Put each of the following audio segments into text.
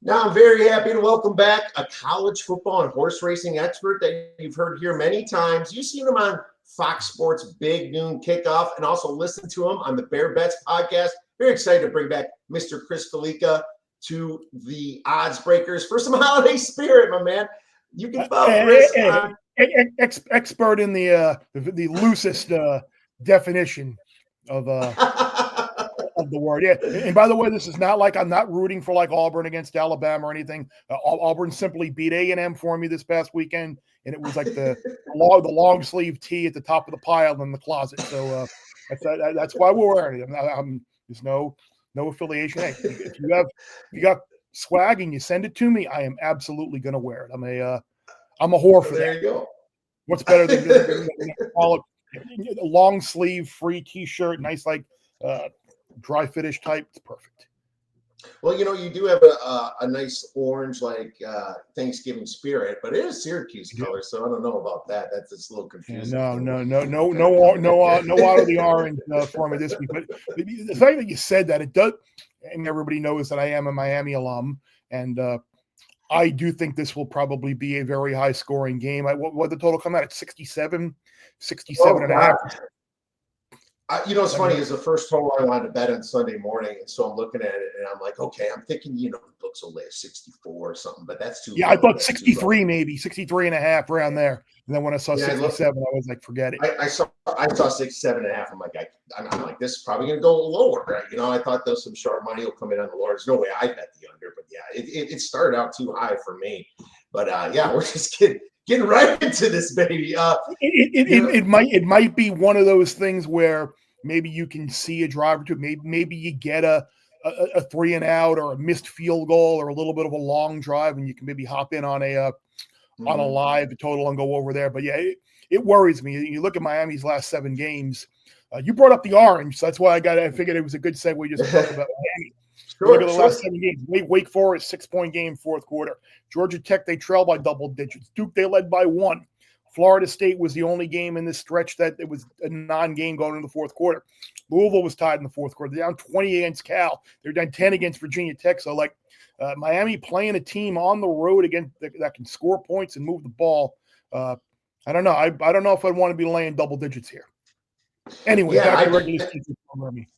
Now, I'm very happy to welcome back a college football and horse racing expert that you've heard here many times. You've seen him on Fox Sports Big Noon Kickoff and also listened to him on the Bear Bets podcast. Very excited to bring back Mr. Chris Fallica to the odds breakers for some holiday spirit, my man. You can follow Chris on expert in the loosest definition of the word. Yeah. And by the way, this is not like I'm not rooting for like Auburn against Alabama or anything. Auburn simply beat A&M for me this past weekend, and it was like the long sleeve tee at the top of the pile in the closet. So that's why we're wearing it. There's no affiliation. Hey, if you got swag and you send it to me, I am absolutely going to wear it. I'm a whore for that. There you go. What's better than call it a long sleeve free T-shirt, nice like dry finish type? It's perfect. Well, you do have a nice orange like Thanksgiving spirit, but it is Syracuse color, so I don't know about that. That's just a little confusing. No out of the orange for me this week. But the fact that you said that, it does, and everybody knows that I am a Miami alum, and I do think this will probably be a very high scoring game. What the total come out at 67 and a half. What's funny is the first total I wanted to bet on Sunday morning, and so I'm looking at it and I'm like, okay, I'm thinking, the books will lay 64 or something, but that's too low. I thought 63 maybe, 63 and a half around there. And then when I saw 67, I was like, forget it. I saw 67 and a half. I'm like, this is probably going to go lower, right? I thought there's some sharp money will come in on the lower. There's no way I bet the under, but yeah, it started out too high for me. But we're just getting right into this, baby. It might be one of those things where maybe you can see a drive or two. Maybe you get a 3 and out or a missed field goal or a little bit of a long drive, and you can maybe hop in on a live total and go over there. But yeah, it worries me. You look at Miami's last 7 games. You brought up the orange, so that's why I figured it was a good segue just to talk about Miami. Look at the last 7 games. Wake Forest, 6-point game, fourth quarter. Georgia Tech, they trailed by double digits. Duke, they led by 1. Florida State was the only game in this stretch that it was a non-game going into the fourth quarter. Louisville was tied in the fourth quarter. They're down 20 against Cal. They're down 10 against Virginia Tech. So, Miami playing a team on the road against that can score points and move the ball. I don't know. I don't know if I'd want to be laying double digits here. Anyway, back to regular schedule for Miami.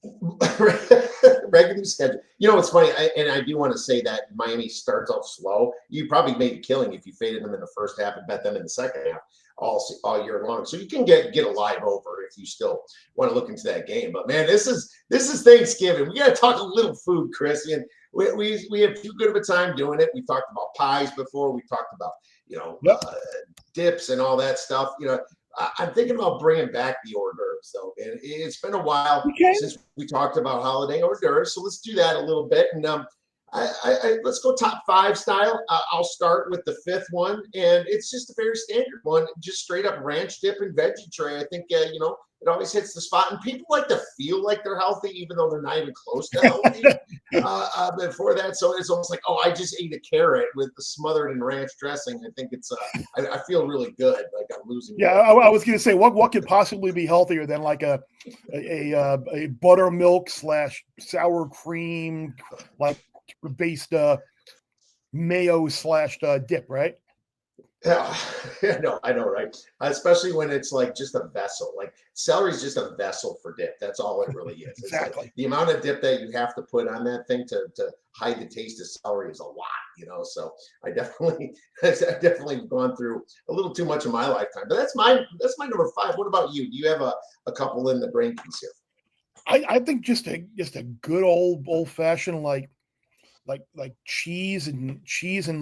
Regular schedule. What's funny, and I do want to say that Miami starts off slow. You probably made a killing if you faded them in the first half and bet them in the second half all year long. So you can get a live over if you still want to look into that game. But man, this is Thanksgiving. We got to talk a little food, Chris. And we have too good of a time doing it. We talked about pies before. We talked about dips and all that stuff. I'm thinking about bringing back the hors d'oeuvres, though. And it's been a while since we talked about holiday hors d'oeuvres, so let's do that a little bit. And let's go top 5 style. I'll start with the 5th one, and it's just a very standard one, just straight up ranch dip and veggie tray. I think it always hits the spot, and people like to feel like they're healthy, even though they're not even close to healthy. Before that, so it's almost like, I just ate a carrot with the smothered in ranch dressing. I think it's I feel really good, like I'm losing. Yeah, I was going to say, what could possibly be healthier than like a buttermilk / sour cream based mayo / dip, right? Yeah, no, I know, right? Especially when it's like just a vessel. Like celery is just a vessel for dip. That's all it really is. Exactly. Like the amount of dip that you have to put on that thing to hide the taste of celery is a lot, So I've definitely gone through a little too much in my lifetime. But that's my number 5. What about you? Do you have a couple in the brain piece here? I think just a good old fashioned like cheese and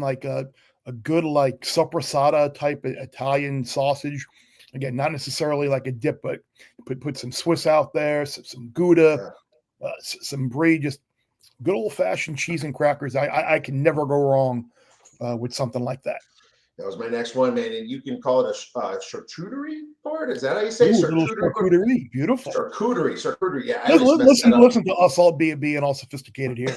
like a good like sopressata type of Italian sausage. Again, not necessarily like a dip, but put some Swiss out there, some Gouda, some brie, just good old fashioned cheese and crackers. I can never go wrong with something like that. That was my next one, man. And you can call it a charcuterie board. Is that how you say charcuterie? Beautiful. Charcuterie. Yeah. Listen to us all being all sophisticated here.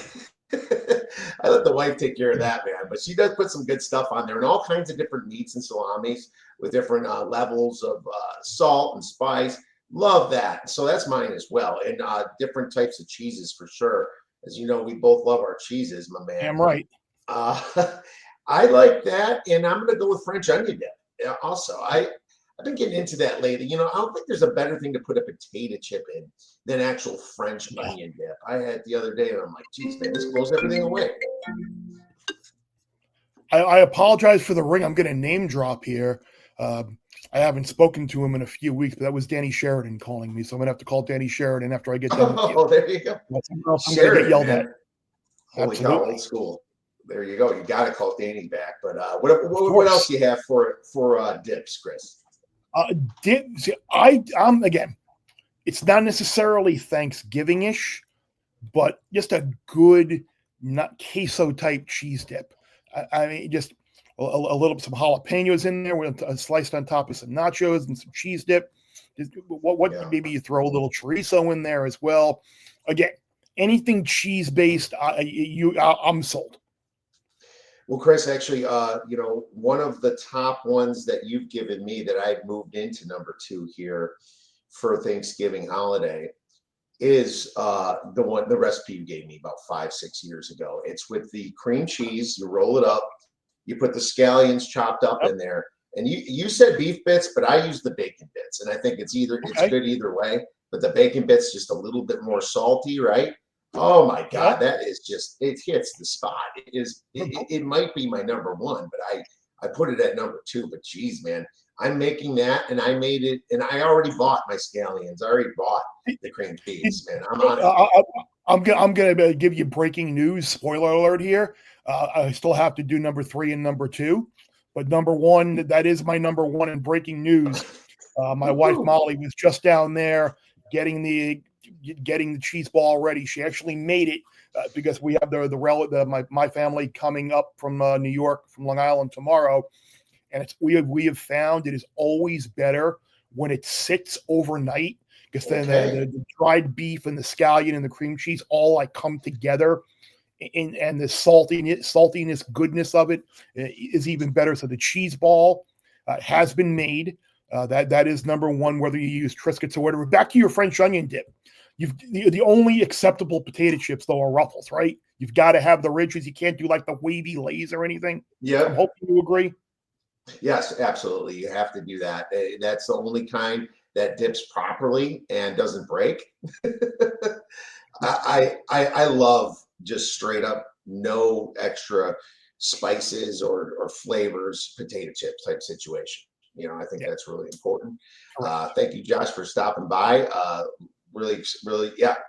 I let the wife take care of that, man. But she does put some good stuff on there and all kinds of different meats and salamis with different levels of salt and spice. Love that. So that's mine as well. And different types of cheeses for sure. As you know, we both love our cheeses, my man. Damn right. I like that, and I'm going to go with French onion dip. Yeah, also, I've been getting into that lately. I don't think there's a better thing to put a potato chip in than actual French onion dip. I had it the other day, and I'm like, geez, man, this blows everything away. I apologize for the ring. I'm going to name drop here. I haven't spoken to him in a few weeks, but that was Danny Sheridan calling me. So I'm going to have to call Danny Sheridan after I get done with you. Oh, there you go. I'm going to get yelled at. Holy cow, old school. There you go. You got to call Danny back. But what else do you have for dips, Chris? Dips. I'm again. It's not necessarily Thanksgiving-ish, but just a good, not queso type cheese dip. I mean, just a little some jalapenos in there with sliced on top of some nachos and some cheese dip. Maybe you throw a little chorizo in there as well. Again, anything cheese based, I'm sold. Well, Chris, actually, one of the top ones that you've given me that I've moved into number 2 here for Thanksgiving holiday is the recipe you gave me about 5-6 years ago. It's with the cream cheese. You roll it up, you put the scallions chopped up in there, and you said beef bits, but I use the bacon bits, and I think it's good either way. But the bacon bits just a little bit more salty, right? Oh my God, that is just, it hits the spot. It might be my number 1, but I put it at number 2. But geez, man, I'm making that, and I made it, and I already bought my scallions. I already bought the cream cheese, man. I'm on it. I'm going to give you breaking news. Spoiler alert here. I still have to do number 3 and number 2, but number 1, that is my number 1 in breaking news. My wife Molly was just down there getting the cheese ball ready. She actually made it because we have my family coming up from New York, from Long Island tomorrow, and we have found it is always better when it sits overnight, because then the dried beef and the scallion and the cream cheese all come together, and the saltiness, goodness of it is even better. So the cheese ball has been made. That is number 1, whether you use Triscuits or whatever. Back to your French onion dip. The only acceptable potato chips, though, are Ruffles, right? You've got to have the ridges. You can't do like the wavy Lays or anything. Yeah. I'm hoping you agree. Yes, absolutely. You have to do that. That's the only kind that dips properly and doesn't break. I love just straight up, no extra spices or flavors, potato chips type situation. I think that's really important. Thank you, Josh, for stopping by. Really,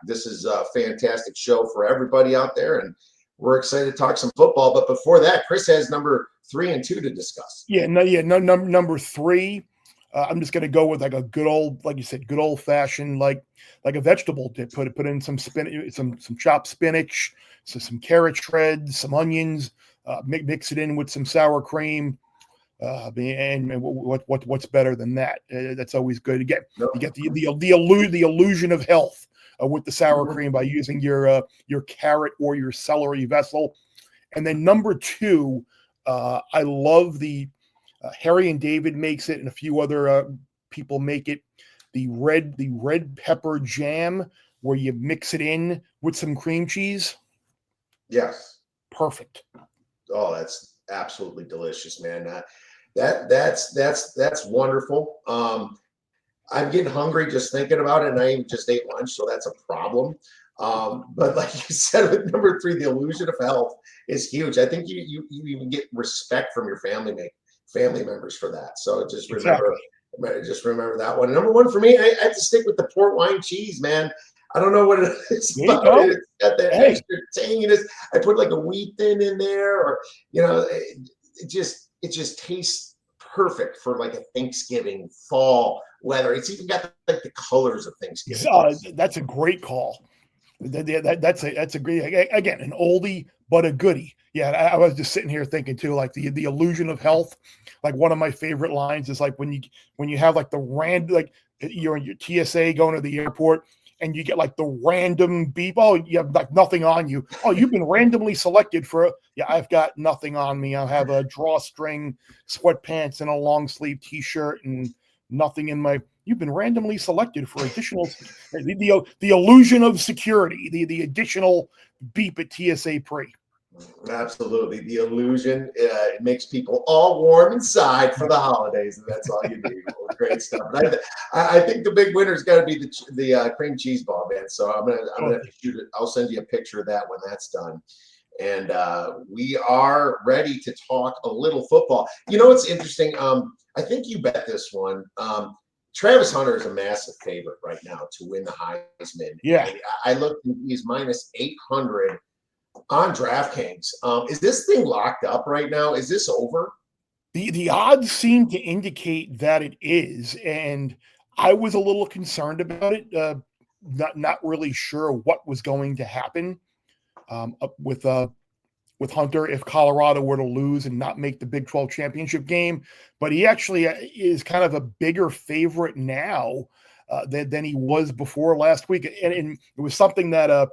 this is a fantastic show for everybody out there, and we're excited to talk some football. But before that, Chris has number 3 and 2 to discuss. Number 3. I'm just going to go with like a good old, like you said, good old fashioned, like a vegetable dip. Put in some spinach, some chopped spinach, some carrot shreds, some onions. Mix it in with some sour cream. And what's better than that? That's always good. Again, you get the illusion of health with the sour cream by using your carrot or your celery vessel. And then number 2, I love the Harry and David makes it, and a few other people make it. The red pepper jam, where you mix it in with some cream cheese. Yes, perfect. Oh, that's absolutely delicious, man. That's wonderful. I'm getting hungry just thinking about it, and I even just ate lunch, so that's a problem. But like you said, with number 3, the illusion of health is huge. I think you even get respect from your family members for that. So just remember that one. And number 1 for me, I have to stick with the port wine cheese, man. I don't know what it is about it. It's got that extra tanginess. I put like a wheat thin in there, or it just tastes perfect for like a Thanksgiving fall weather. It's even got like the colors of Thanksgiving. That's a great call. That's a great, again, an oldie but a goodie. Yeah, I was just sitting here thinking too, like the illusion of health. Like one of my favorite lines is like when you have like the like you're in your TSA going to the airport, and you get like the random beep. Oh, you have like nothing on you. Oh, you've been randomly selected for. Yeah, I've got nothing on me. I have a drawstring sweatpants and a long sleeve T-shirt and nothing in my. You've been randomly selected for additional. the illusion of security. The additional beep at TSA pre. Absolutely. The illusion, it makes people all warm inside for the holidays, and that's all you need. Well, great stuff. And I think the big winner's got to be the cream cheese ball, man. So I'm gonna shoot it. I'll send you a picture of that when that's done. And we are ready to talk a little football. You know what's interesting? I think you bet this one. Travis Hunter is a massive favorite right now to win the Heisman. Yeah. And I looked, he's minus 800 on DraftKings. Is this thing locked up right now? Is this over? The odds seem to indicate that it is, and I was a little concerned about it. Not really sure what was going to happen with Hunter if Colorado were to lose and not make the Big 12 championship game. But he actually is kind of a bigger favorite now than he was before last week, and it was something that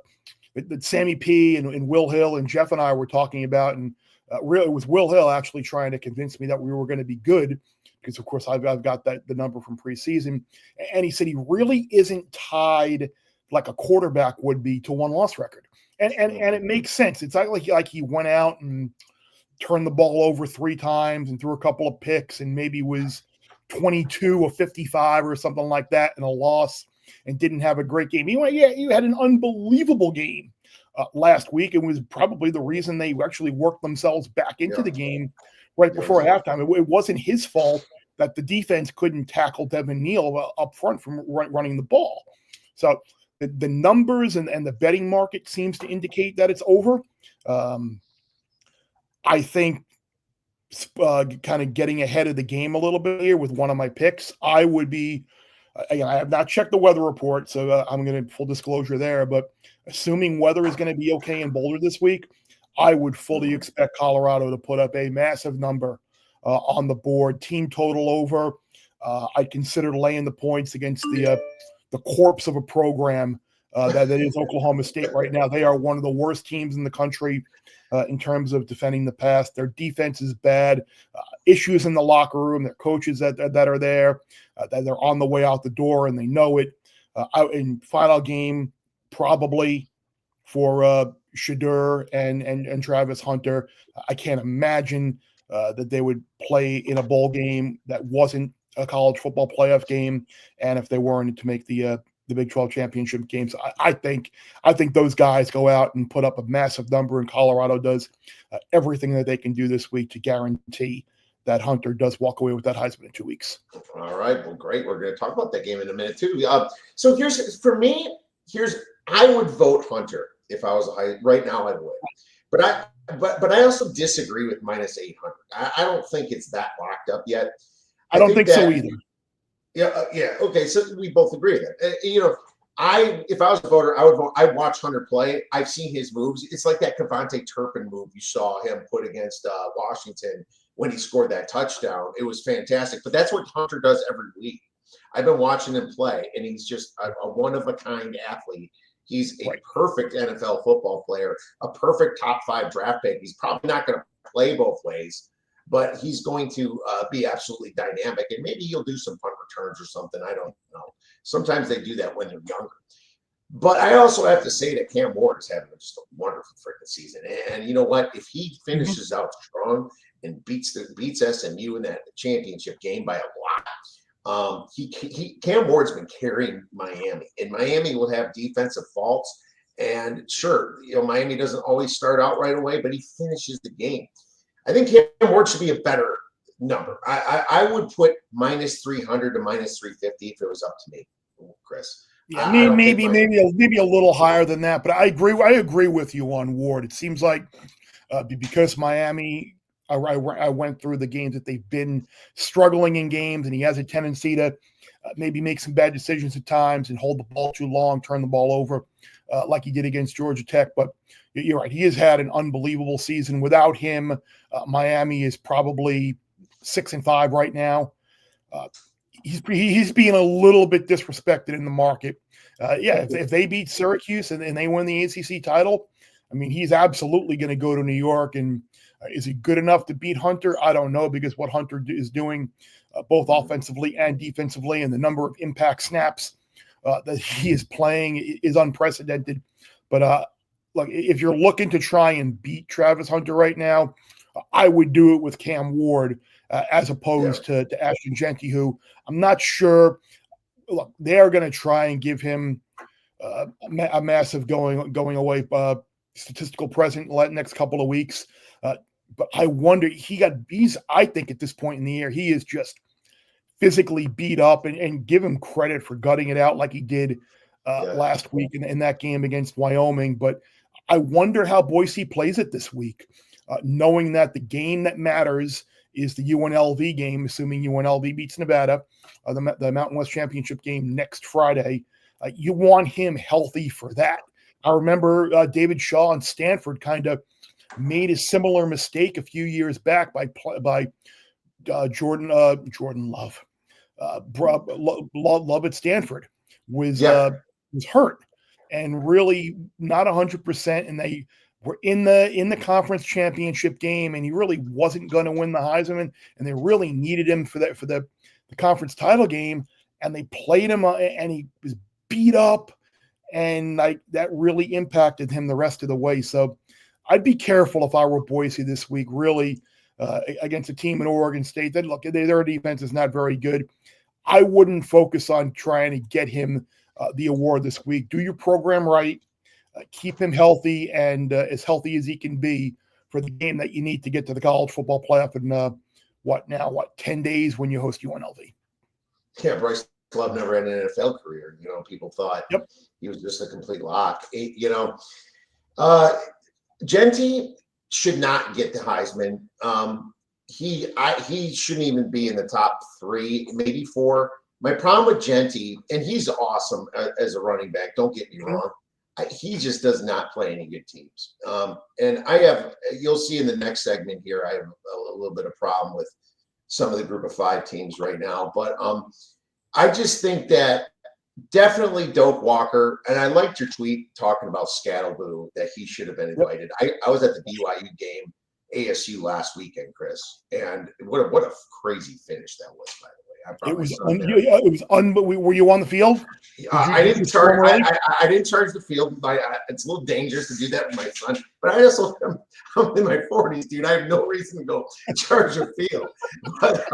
Sammy P and Will Hill and Jeff and I were talking about, and really it was Will Hill actually trying to convince me that we were going to be good because, of course, I've got the number from preseason, and he said he really isn't tied like a quarterback would be to one-loss record, and it makes sense. It's not like he went out and turned the ball over 3 times and threw a couple of picks and maybe was 22 of 55 or something like that in a loss and didn't have a great game. You had an unbelievable game last week and was probably the reason they actually worked themselves back into the game right before halftime. It wasn't his fault that the defense couldn't tackle Devin Neal up front from running the ball. So the numbers and the betting market seems to indicate that it's over. I think kind of getting ahead of the game a little bit here with one of my picks, I would be again, I have not checked the weather report, so I'm going to full disclosure there. But assuming weather is going to be okay in Boulder this week, I would fully expect Colorado to put up a massive number on the board. Team total over. I consider laying the points against the corpse of a program that is Oklahoma State right now. They are one of the worst teams in the country in terms of defending the pass. Their defense is bad. Issues in the locker room. Their coaches that are there, that they're on the way out the door and they know it. Out in final game, probably for Shadur and Travis Hunter. I can't imagine that they would play in a bowl game that wasn't a college football playoff game, and if they weren't to make the Big 12 championship games, I think those guys go out and put up a massive number, and Colorado does everything that they can do this week to guarantee that Hunter does walk away with that Heisman in 2 weeks. All right, well, great. We're going to talk about that game in a minute too. So I would vote Hunter if I was right now. I would, but I also disagree with minus 800. I don't think it's that locked up yet. I don't think so either. Yeah. Okay. So we both agree with that. If I was a voter, I would vote. I'd watch Hunter play. I've seen his moves. It's like that Kevontae Turpin move you saw him put against Washington when he scored that touchdown. It was fantastic. But that's what Hunter does every week. I've been watching him play, and he's just a one-of-a-kind athlete. He's a perfect NFL football player, a perfect top 5 draft pick. He's probably not going to play both ways, but he's going to be absolutely dynamic, and maybe he'll do some punt returns or something. I don't know. Sometimes they do that when they're younger. But I also have to say that Cam Ward is having just a wonderful freaking season. And you know what? If he finishes out strong and beats SMU in that championship game by a lot, Cam Ward's been carrying Miami, and Miami will have defensive faults. And sure, Miami doesn't always start out right away, but he finishes the game. I think Cam Ward should be a better number. I would put minus 300 to minus 350 if it was up to me, Chris. Yeah, maybe a little higher than that, but I agree with you on Ward. It seems like because Miami, I went through the games that they've been struggling in games, and he has a tendency to maybe make some bad decisions at times and hold the ball too long, turn the ball over like he did against Georgia Tech. But you're right, he has had an unbelievable season. Without him, Miami is probably 6-5 right now. He's being a little bit disrespected in the market. If they beat Syracuse and they win the ACC title, I mean, he's absolutely going to go to New York. And is he good enough to beat Hunter? I don't know, because what Hunter is doing both offensively and defensively, and the number of impact snaps that he is playing is unprecedented. But look, if you're looking to try and beat Travis Hunter right now, I would do it with Cam Ward as opposed to Ashton Genty, who I'm not sure. Look, they're going to try and give him a massive going away statistical present next couple of weeks. But I wonder, he's, I think at this point in the year, he is just physically beat up, and give him credit for gutting it out like he did last week in that game against Wyoming. But I wonder how Boise plays it this week, knowing that the game that matters is the UNLV game, assuming UNLV beats Nevada, the Mountain West Championship game next Friday. You want him healthy for that. I remember David Shaw and Stanford kind of made a similar mistake a few years back by Jordan Love. Love at Stanford was hurt and really not 100%, and they were in the conference championship game, and he really wasn't going to win the Heisman, and they really needed him for the conference title game, and they played him, and he was beat up, and that really impacted him the rest of the way. So I'd be careful if I were Boise this week, really, against a team in Oregon State. That look, their defense is not very good. I wouldn't focus on trying to get him the award this week. Do your program right, keep him healthy and as healthy as he can be for the game that you need to get to the college football playoff in 10 days when you host UNLV. Yeah, Bryce Love never had an NFL career. People thought he was just a complete lock. Genty should not get the Heisman. He shouldn't even be in the top 3, maybe 4. My problem with Genty, and he's awesome as a running back, don't get me wrong, he just does not play any good teams. And you'll see in the next segment here, I have a little bit of problem with some of the group of 5 teams right now. But I just think that definitely Doak Walker, and I liked your tweet talking about Scattleboo, that he should have been invited. I was at the BYU game, ASU last weekend, Chris, and what a crazy finish that was, by the way. It was were you on the field? I didn't charge. I didn't charge the field. It's a little dangerous to do that with my son, but I'm in my 40s, dude. I have no reason to go charge a field. But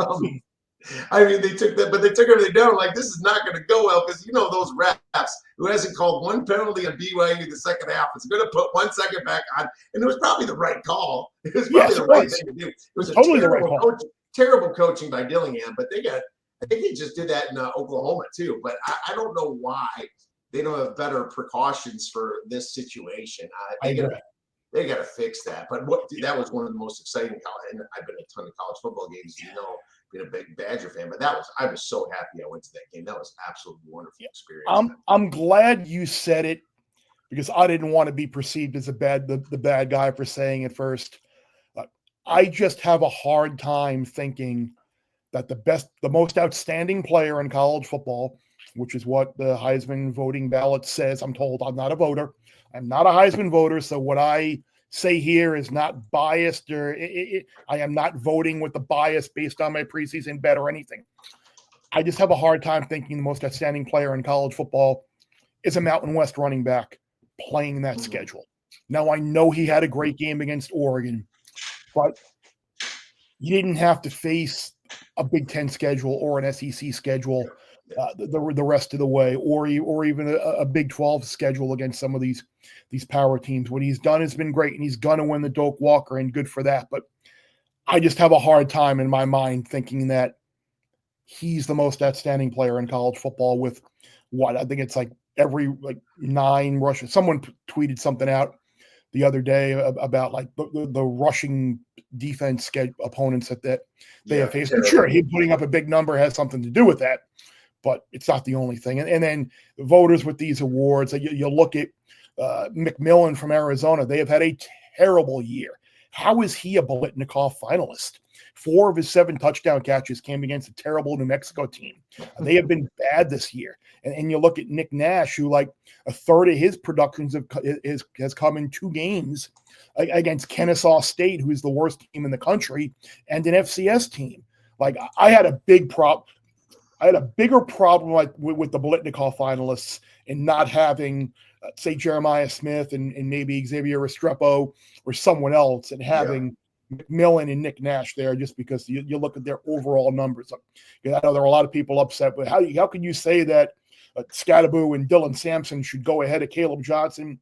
they took everything down. Like, this is not going to go well, because those refs who hasn't called one penalty on BYU the second half is going to put 1 second back on, and it was probably the right call. It was probably the right thing to do. It was totally terrible coaching by Dillingham, but I think they just did that in Oklahoma too. But I don't know why they don't have better precautions for this situation. They got to fix that. But that was one of the most exciting. And I've been to a ton of college football games, being a big Badger fan. But I was so happy I went to that game. That was absolutely wonderful experience. I'm glad you said it, because I didn't want to be perceived as the bad guy for saying it first. I just have a hard time thinking that the most outstanding player in college football, which is what the Heisman voting ballot says. I'm told I'm not a voter. I'm not a Heisman voter. So what I say here is not biased, or I am not voting with the bias based on my preseason bet or anything. I just have a hard time thinking the most outstanding player in college football is a Mountain West running back playing that schedule. Now, I know he had a great game against Oregon, but you didn't have to face a Big Ten schedule or an SEC schedule the rest of the way, or even a Big 12 schedule against some of these power teams. What he's done has been great, and he's going to win the Doak Walker, and good for that. But I just have a hard time in my mind thinking that he's the most outstanding player in college football with I think it's every 9 rushes. Someone tweeted something out the other day about the rushing defense opponents that they have faced. And sure, him putting up a big number has something to do with that, but it's not the only thing. And then voters with these awards, you look at McMillan from Arizona. They have had a terrible year. How is he a Biletnikoff finalist? 4 of his 7 touchdown catches came against a terrible New Mexico team. They have been bad this year. And you look at Nick Nash, who a third of his productions has come in 2 games against Kennesaw State, who's the worst team in the country, and an FCS team. I had a big problem. I had a bigger problem with the Biletnikoff finalists in not having say Jeremiah Smith and maybe Xavier Restrepo or someone else, and having McMillan and Nick Nash there, just because you look at their overall numbers. I know there are a lot of people upset, but how can you say that Scatterbo and Dylan Sampson should go ahead of Caleb Johnson?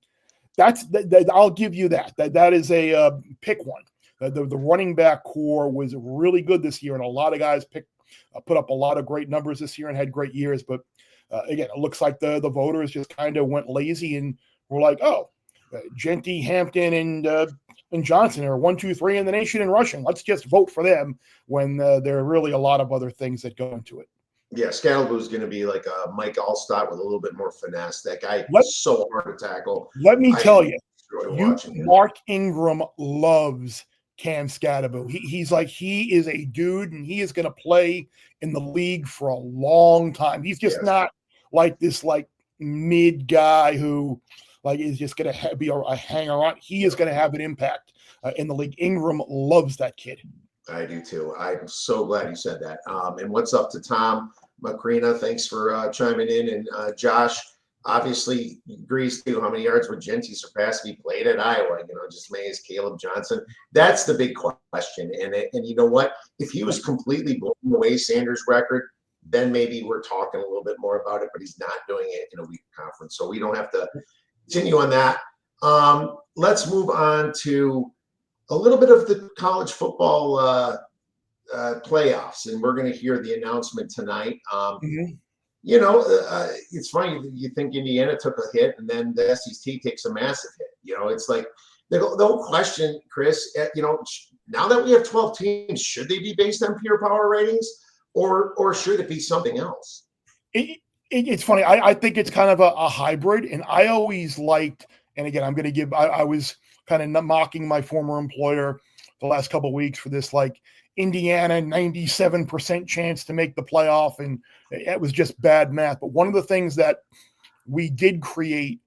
I'll give you that. That is a pick one. The running back core was really good this year, and a lot of guys put up a lot of great numbers this year and had great years. But again, it looks like the voters just kind of went lazy and were like, oh, Genty, Hampton, and Johnson are 1, 2, 3 in the nation in rushing. Let's just vote for them, when there are really a lot of other things that go into it. Yeah, Scalaboo is going to be like a Mike Allstott with a little bit more finesse. That guy is so hard to tackle. Let me tell you, him. Mark Ingram loves Cam Scatterbo. He is a dude, and he is going to play in the league for a long time. He's just not like this mid guy who is just going to be a hanger on. He is going to have an impact in the league. Ingram loves that kid. I do too. I'm so glad you said that. And what's up to Tom Macrina? Thanks for chiming in. And Josh obviously agrees too. How many yards would Genty surpass if he played at Iowa? Just amazed Caleb Johnson. That's the big question. And you know what? If he was completely blowing away Sanders' record, then maybe we're talking a little bit more about it. But he's not doing it in a week conference, so we don't have to continue on that. Let's move on to a little bit of the college football playoffs, and we're going to hear the announcement tonight. It's funny. You think Indiana took a hit, and then the SEC takes a massive hit. It's like the whole question, Chris. Now that we have 12 teams, should they be based on pure power ratings, or should it be something else? It's funny. I think it's kind of a hybrid, and I always liked. And again, I'm going to give. I was kind of mocking my former employer the last couple of weeks for this, Indiana 97% chance to make the playoff, and it was just bad math. But one of the things that we did create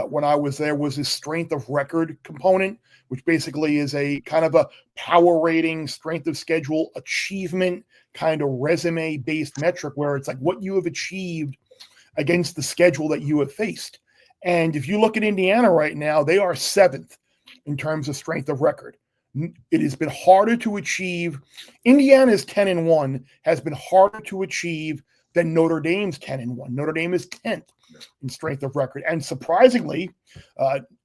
when I was there was this strength of record component, which basically is a kind of a power rating, strength of schedule, achievement kind of resume based metric, where it's like what you have achieved against the schedule that you have faced. And if you look at Indiana right now, they are 7th in terms of strength of record. It has been harder to achieve. Indiana's 10-1 has been harder to achieve than Notre Dame's 10-1. Notre Dame is 10th in strength of record. And surprisingly,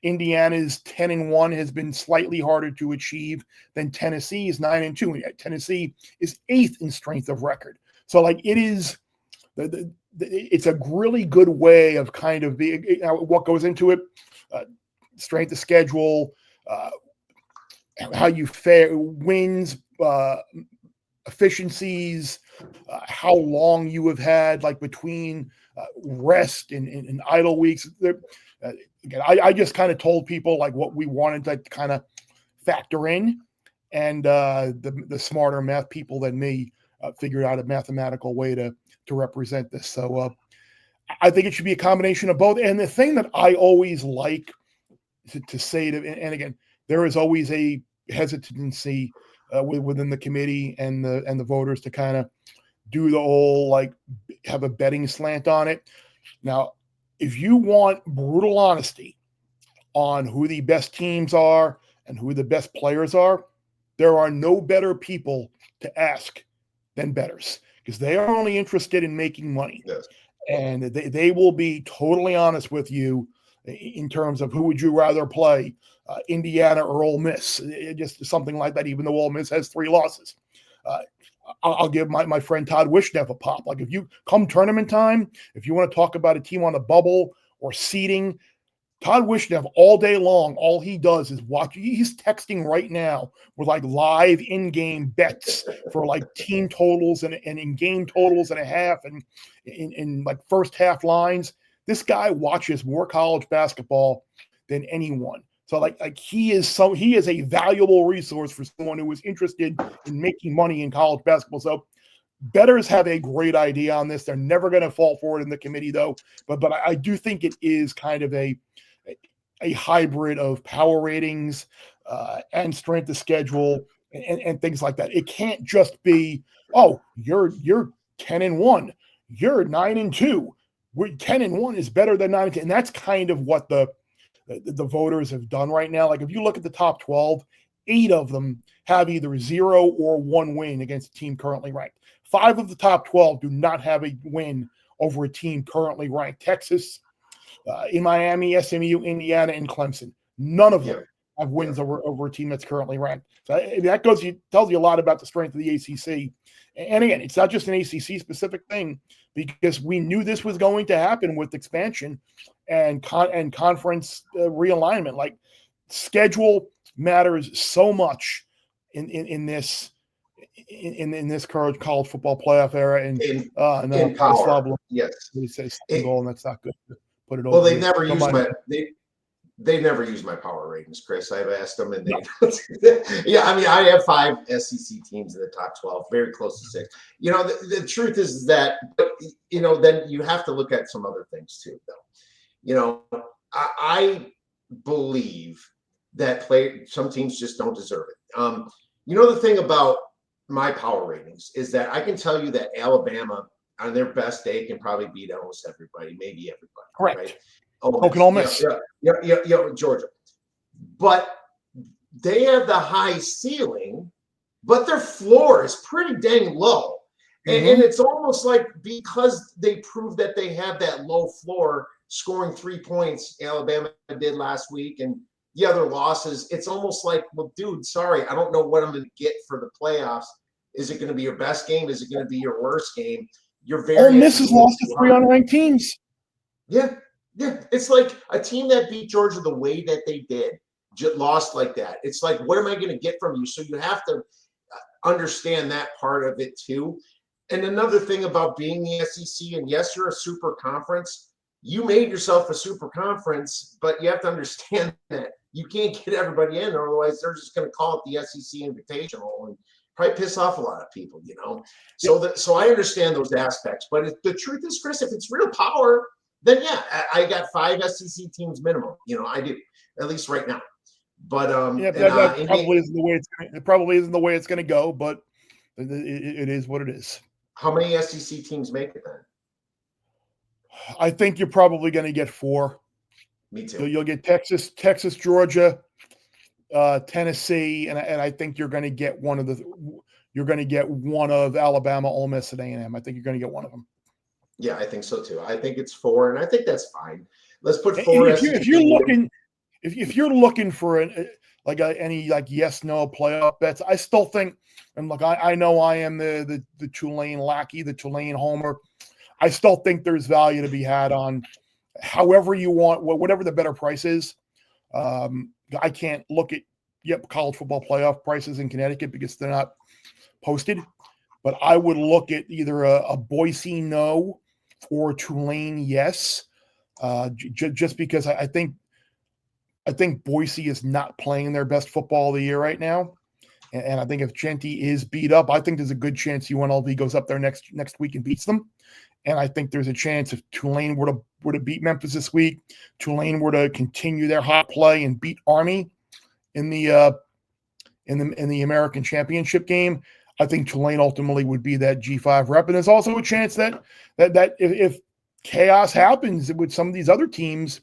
Indiana's 10-1 has been slightly harder to achieve than Tennessee's 9-2. Tennessee is 8th in strength of record. So it is, it's a really good way of kind of what goes into it, strength of schedule, how you fare, wins, efficiencies, how long you have had between rest and idle weeks. Again, I just kind of told people what we wanted to kind of factor in, and the smarter math people than me figured out a mathematical way to represent this. So I think it should be a combination of both. And the thing that I always like to say and again, there is always a hesitancy within the committee and the voters to kind of do the whole have a betting slant on it. Now, if you want brutal honesty on who the best teams are and who the best players are, there are no better people to ask than bettors, because they are only interested in making money. Yes. And they will be totally honest with you in terms of who would you rather play, Indiana or Ole Miss, just something like that, even though Ole Miss has 3 losses. I'll give my friend Todd Wishnev a pop. If you come tournament time, if you want to talk about a team on the bubble or seeding, Todd Wishnev all day long, all he does is watch. He's texting right now with live in-game bets for team totals and in-game totals and a half and in first half lines. This guy watches more college basketball than anyone. So he is a valuable resource for someone who is interested in making money in college basketball. So bettors have a great idea on this. They're never going to fall for it in the committee though. But I do think it is kind of a hybrid of power ratings and strength of schedule and things like that. It can't just be, oh, you're 10-1, you're 9-2. 10-1 is better than 9-10, and that's kind of what the voters have done right now. Like if you look at the top 12, 8 of them have either 0 or 1 win against a team currently ranked. 5 of the top 12 do not have a win over a team currently ranked. Texas, in Miami, SMU, Indiana, and Clemson. None of them have wins over a team that's currently ranked. So that tells you a lot about the strength of the ACC. And again, it's not just an ACC specific thing, because we knew this was going to happen with expansion and conference realignment. Like schedule matters so much in this current college football playoff era. And in power, yes, they say goal, and that's not good. Put it well, over. They never use my power ratings, Chris. I've asked them, and they yeah. I mean, I have 5 SEC teams in the top 12, very close to 6. You know, the truth is that, you know, then you have to look at some other things too, though. You know, I believe that some teams just don't deserve it. You know, the thing about my power ratings is that I can tell you that Alabama, on their best day, can probably beat almost everybody, maybe everybody. Correct. Right? Ole Miss. Yeah, Georgia. But they have the high ceiling, but their floor is pretty dang low. Mm-hmm. And it's almost like because they prove that they have that low floor, scoring 3 points, Alabama did last week, and the other losses, it's almost like, well, dude, sorry, I don't know what I'm going to get for the playoffs. Is it going to be your best game? Is it going to be your worst game? Ole Miss has lost to 3 unranked teams. Yeah. It's like a team that beat Georgia the way that they did, lost like that. It's like, what am I going to get from you? So you have to understand that part of it too. And another thing about being the SEC, and yes, you're a super conference. You made yourself a super conference, but you have to understand that you can't get everybody in, or otherwise they're just going to call it the SEC Invitational and probably piss off a lot of people, you know. So I understand those aspects, but the truth is, Chris, if it's real power, then yeah, I got 5 SEC teams minimum. You know, I do, at least right now. But that probably isn't the way it probably isn't the way it's going to go. But it is what it is. How many SEC teams make it then? I think you're probably going to get 4. Me too. So you'll get Texas, Georgia, Tennessee, and I think you're going to get one of Alabama, Ole Miss, and A&M. I think you're going to get one of them. Yeah, I think so too. I think it's 4, and I think that's fine. Let's put 4. If you're looking for any yes no playoff bets, I still think. And look, I know I am the Tulane lackey, the Tulane homer. I still think there's value to be had on however you want, whatever the better price is. I can't look at college football playoff prices in Connecticut because they're not posted. But I would look at either a Boise no or Tulane yes, just because I think Boise is not playing their best football of the year right now. And I think if Genty is beat up, I think there's a good chance UNLV goes up there next week and beats them. And I think there's a chance if Tulane were to beat Memphis this week, Tulane were to continue their hot play and beat Army in the American Championship game, I think Tulane ultimately would be that G5 rep. And there's also a chance that if chaos happens with some of these other teams,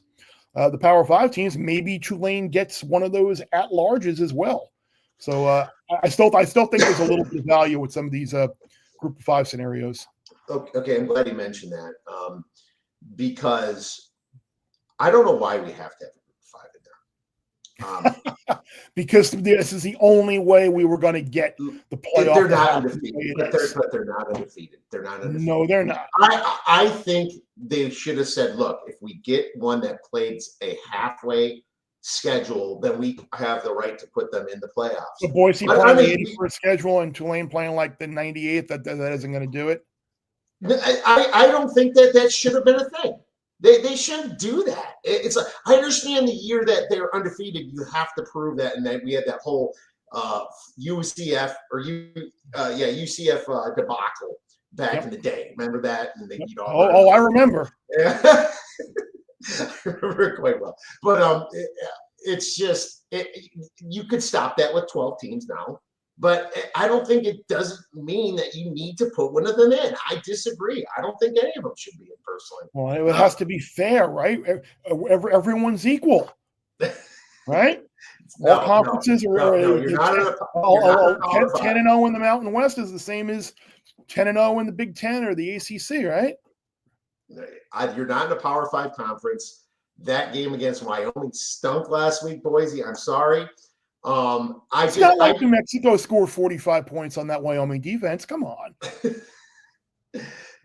the Power 5 teams, maybe Tulane gets one of those at-larges as well. So I still think there's a little bit of value with some of these Group of 5 scenarios. Okay, I'm glad you mentioned that because I don't know why we have to have a Group of 5 in there. Because this is the only way we were going to get the playoff. They're not undefeated, but they're not undefeated. They're not undefeated. No, they're not. I think they should have said, look, if we get one that plays a halfway schedule, then we have the right to put them in the playoffs. So Boise playing the 81st schedule and Tulane playing like the 98th, that isn't going to do it? I don't think that should have been a thing. They shouldn't do that. It's I understand the year that they're undefeated, you have to prove that, and that we had that whole UCF debacle back in the day. Remember that? And they beat all. I remember. Yeah. I remember it quite well. But it's just you could stop that with 12 teams now. But I don't think it doesn't mean that you need to put one of them in. I disagree. I don't think any of them should be in personally. Well, it has to be fair, right? Everyone's equal, right? All conferences no, you're not in a Power 10 5. and 0 in the Mountain West is the same as 10 and 0 in the Big Ten or the ACC, right? You're not in a Power 5 conference. That game against Wyoming stunk last week, Boise. I'm sorry. It's not like New Mexico scored 45 points on that Wyoming defense. Come on.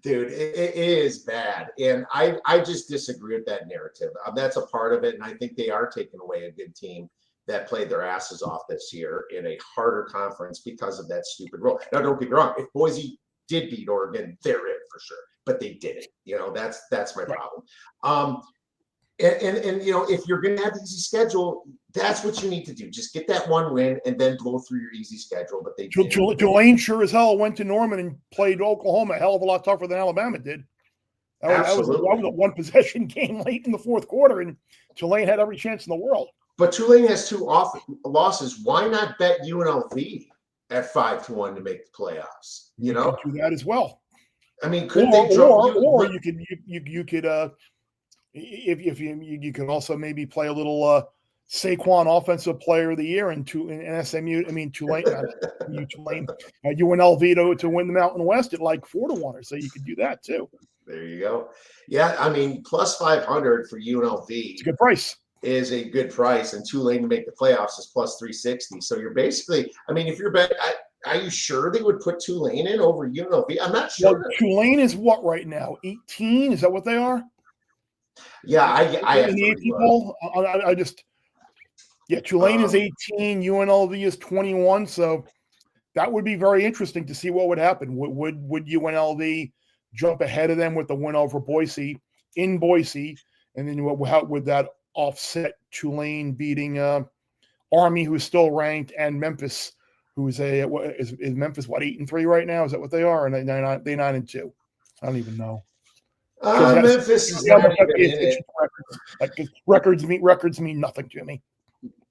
Dude, it is bad. And I just disagree with that narrative. That's a part of it. And I think they are taking away a good team that played their asses off this year in a harder conference because of that stupid rule. Now, don't get me wrong. If Boise did beat Oregon, they're in for sure. But they didn't. That's my problem. And if you're going to have an easy schedule, that's what you need to do. Just get that one win and then blow through your easy schedule. But Tulane sure as hell went to Norman and played Oklahoma a hell of a lot tougher than Alabama did. That was a one possession game late in the fourth quarter, and Tulane had every chance in the world. But Tulane has 2 losses. Why not bet UNLV at 5-1 to make the playoffs? You could do that as well. I mean, could they drop you? Or you could if you can also maybe play a little Saquon Offensive Player of the Year and SMU. I mean Tulane, Tulane, UNLV to win the Mountain West at like 4-1, or so you could do that too. There you go. Yeah, I mean plus 500 for UNLV. It's a good price. Is a good price, and Tulane to make the playoffs is plus 360. So you're basically, I mean, if you're betting, are you sure they would put Tulane in over UNLV? I'm not sure. Well, Tulane is what right now? 18? Is that what they are? Yeah, I have the 18 poll. Tulane is 18, UNLV is 21. So that would be very interesting to see what would happen. Would UNLV jump ahead of them with the win over Boise in Boise, and then how would that offset Tulane beating Army, who's still ranked, and Memphis, who's is Memphis 8-3 right now? Is that what they are? And they 9-2. I don't even know. Memphis is not even in it. Records mean nothing to me.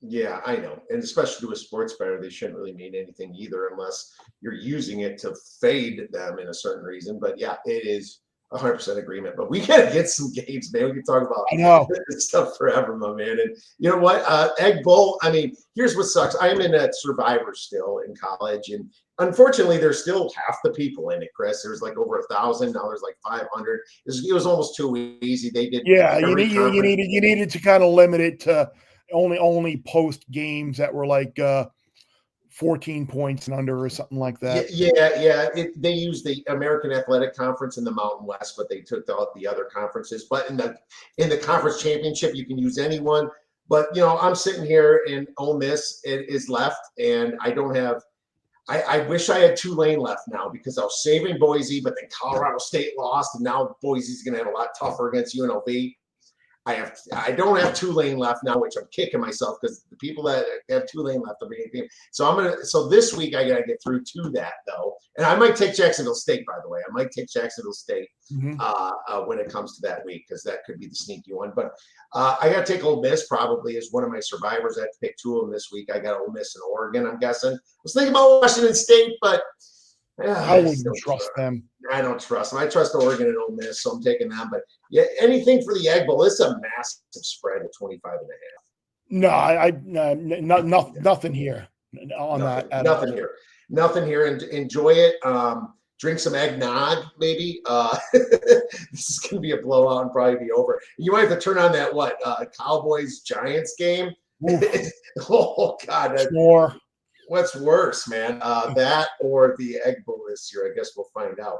Yeah, I know, and especially to a sports bettor, they shouldn't really mean anything either, unless you're using it to fade them in a certain reason. But yeah, it is 100% agreement. But we gotta get some games, man. We can talk about this stuff forever, my man. And you know what? Egg Bowl. I mean, here's what sucks. I am in a Survivor still in college, and unfortunately, there's still half the people in it, Chris. There's like over 1,000. Now there's like 500. It was almost too easy. They did. Yeah, you needed to kind of limit it to only post games that were like 14 points and under or something like that. Yeah. They used the American Athletic Conference in the Mountain West, but they took out the other conferences. But in the conference championship, you can use anyone. But I'm sitting here and Ole Miss is left, and I don't have. I wish I had Tulane left now because I was saving Boise, but then Colorado State lost, and now Boise's going to have a lot tougher against UNLV. I don't have Tulane left now, which I'm kicking myself because the people that have Tulane left are being. So this week I gotta get through to that though, and I might take Jacksonville State. By the way, I might take Jacksonville State when it comes to that week because that could be the sneaky one. But I gotta take Ole Miss probably as one of my survivors. I have to pick 2 of them this week. I got Ole Miss and Oregon. I'm guessing. I was thinking about Washington State, but. I wouldn't trust them. I don't trust them. I trust Oregon and Ole Miss, so I'm taking them. But yeah, anything for the Egg Bowl. It's a massive spread of 25.5. No, nothing here on that. Nothing here. And enjoy it. Drink some eggnog, maybe. This is gonna be a blowout and probably be over. You might have to turn on that Cowboys Giants game. Oh God. Sure. What's worse, man? That or the Egg Bowl this year? I guess we'll find out.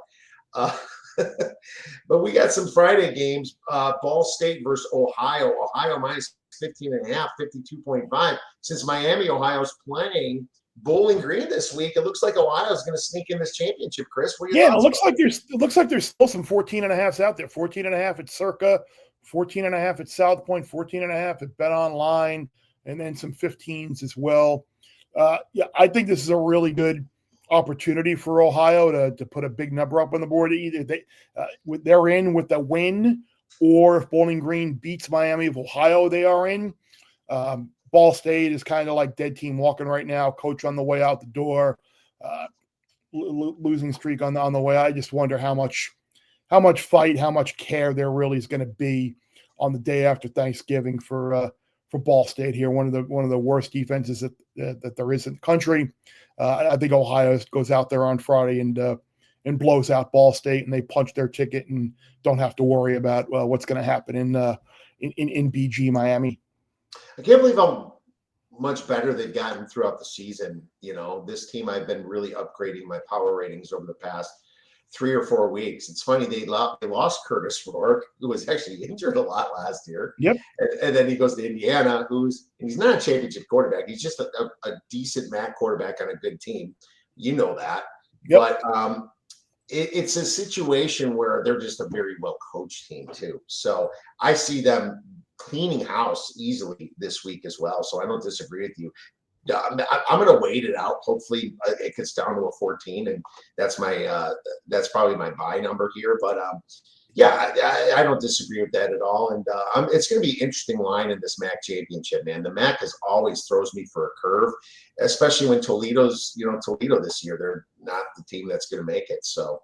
But we got some Friday games. Ball State versus Ohio. Ohio minus 15.5, 52.5. Since Miami, Ohio's playing Bowling Green this week, it looks like Ohio's going to sneak in this championship. Chris, what are your thoughts? It looks like there's still some 14.5s out there. 14.5 at Circa, 14.5 at South Point, 14.5 at Bet Online, and then some 15s as well. I think this is a really good opportunity for Ohio to put a big number up on the board. Either they're in with a win, or if Bowling Green beats Miami of Ohio, they are in. Ball State is kind of like dead team walking right now. Coach on the way out the door, losing streak on the way. I just wonder how much fight, how much care there really is going to be on the day after Thanksgiving for Ball State here. One of the worst defenses that there is in the country. I think Ohio goes out there on Friday and blows out Ball State, and they punch their ticket and don't have to worry about what's going to happen in BG Miami. I can't believe how much better they've gotten throughout the season. This team, I've been really upgrading my power ratings over the past 3 or 4 weeks. It's funny, they lost Curtis Rourke, who was actually injured a lot last year. Yep. And then he goes to Indiana, he's not a championship quarterback. He's just a decent MAC quarterback on a good team. You know that. Yep. But it's a situation where they're just a very well-coached team too. So I see them cleaning house easily this week as well. So I don't disagree with you. I'm going to wait it out. Hopefully it gets down to a 14, and that's probably my buy number here. But I don't disagree with that at all. And it's going to be an interesting line in this MAC championship, man. The MAC always throws me for a curve, especially when Toledo this year. They're not the team that's going to make it. So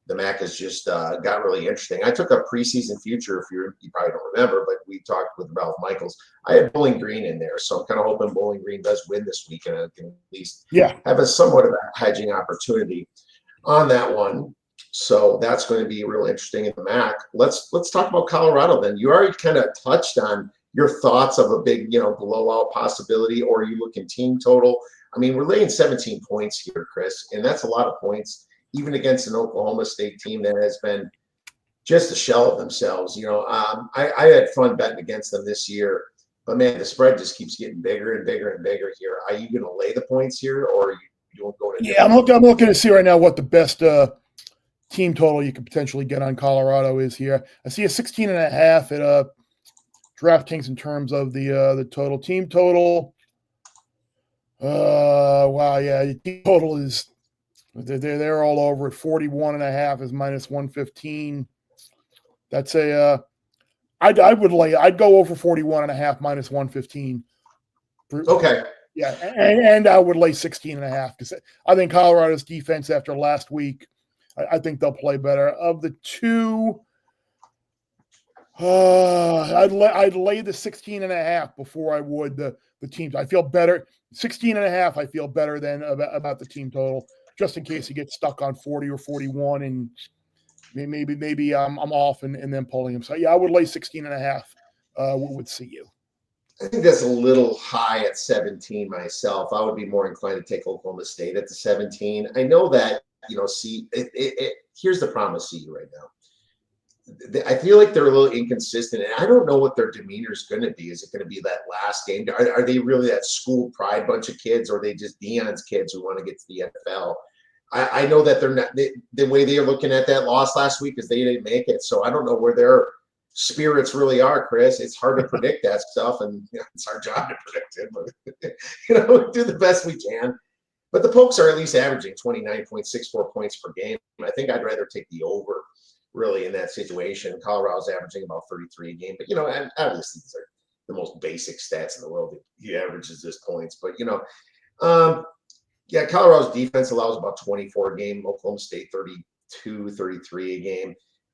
the MAC has just got really interesting. I took a preseason future, if you probably don't remember, but we talked with Ralph Michaels. I had Bowling Green in there, so I'm kind of hoping Bowling Green does win this week, and I can at least have a somewhat of a hedging opportunity on that one. So that's going to be real interesting in the MAC. Let's talk about Colorado then. You already kind of touched on your thoughts of a big blowout possibility, or are you looking team total? I mean, we're laying 17 points here, Chris, and that's a lot of points, even against an Oklahoma State team that has been just a shell of themselves. I had fun betting against them this year, but man, the spread just keeps getting bigger and bigger and bigger here. Are you going to lay the points here, or are you going to? Yeah, I'm looking to see right now what the best team total you could potentially get on Colorado is here. I see a 16.5 at DraftKings in terms of the total team total. Wow, yeah, the team total is. They're all over it. 41.5 is minus 115. That's I'd go over 41.5 minus 115. Okay. Yeah, and I would lay 16.5 because I think Colorado's defense after last week, I think they'll play better. Of the two, I'd lay the 16.5 before I would the teams. I feel better. 16.5, I feel better than about the team total, just in case you get stuck on 40 or 41 and maybe I'm off and then pulling him. So yeah, I would lay 16.5 with CU. I think that's a little high at 17 myself. I would be more inclined to take Oklahoma State at the 17. I know that, here's the problem with CU right now. I feel like they're a little inconsistent, and I don't know what their demeanor is going to be. Is it going to be that last game? Are they really that school pride bunch of kids, or are they just Deion's kids who want to get to the NFL? I know that they're not the way they're looking at that loss last week is they didn't make it. So I don't know where their spirits really are, Chris. It's hard to predict that stuff, and it's our job to predict it. But do the best we can. But the Pokes are at least averaging 29.64 points per game. I think I'd rather take the over, really, in that situation. Colorado's averaging about 33 a game. But, and obviously these are the most basic stats in the world. He averages his points. But, Colorado's defense allows about 24 a game. Oklahoma State 32, 33 a game.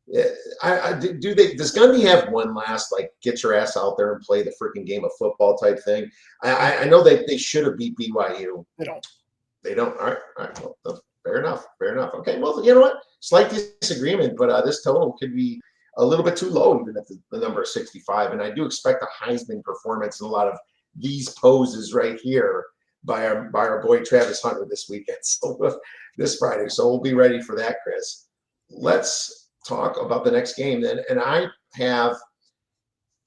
Does Gundy have one last, get your ass out there and play the freaking game of football type thing? I know they should have beat BYU. They don't. All right. Well, fair enough. Okay. Well, you know what? Slight disagreement, but this total could be a little bit too low, even at the number of 65. And I do expect a Heisman performance in a lot of these poses right here by our boy Travis Hunter this weekend. So this Friday. So we'll be ready for that, Chris. Let's talk about the next game then. And I have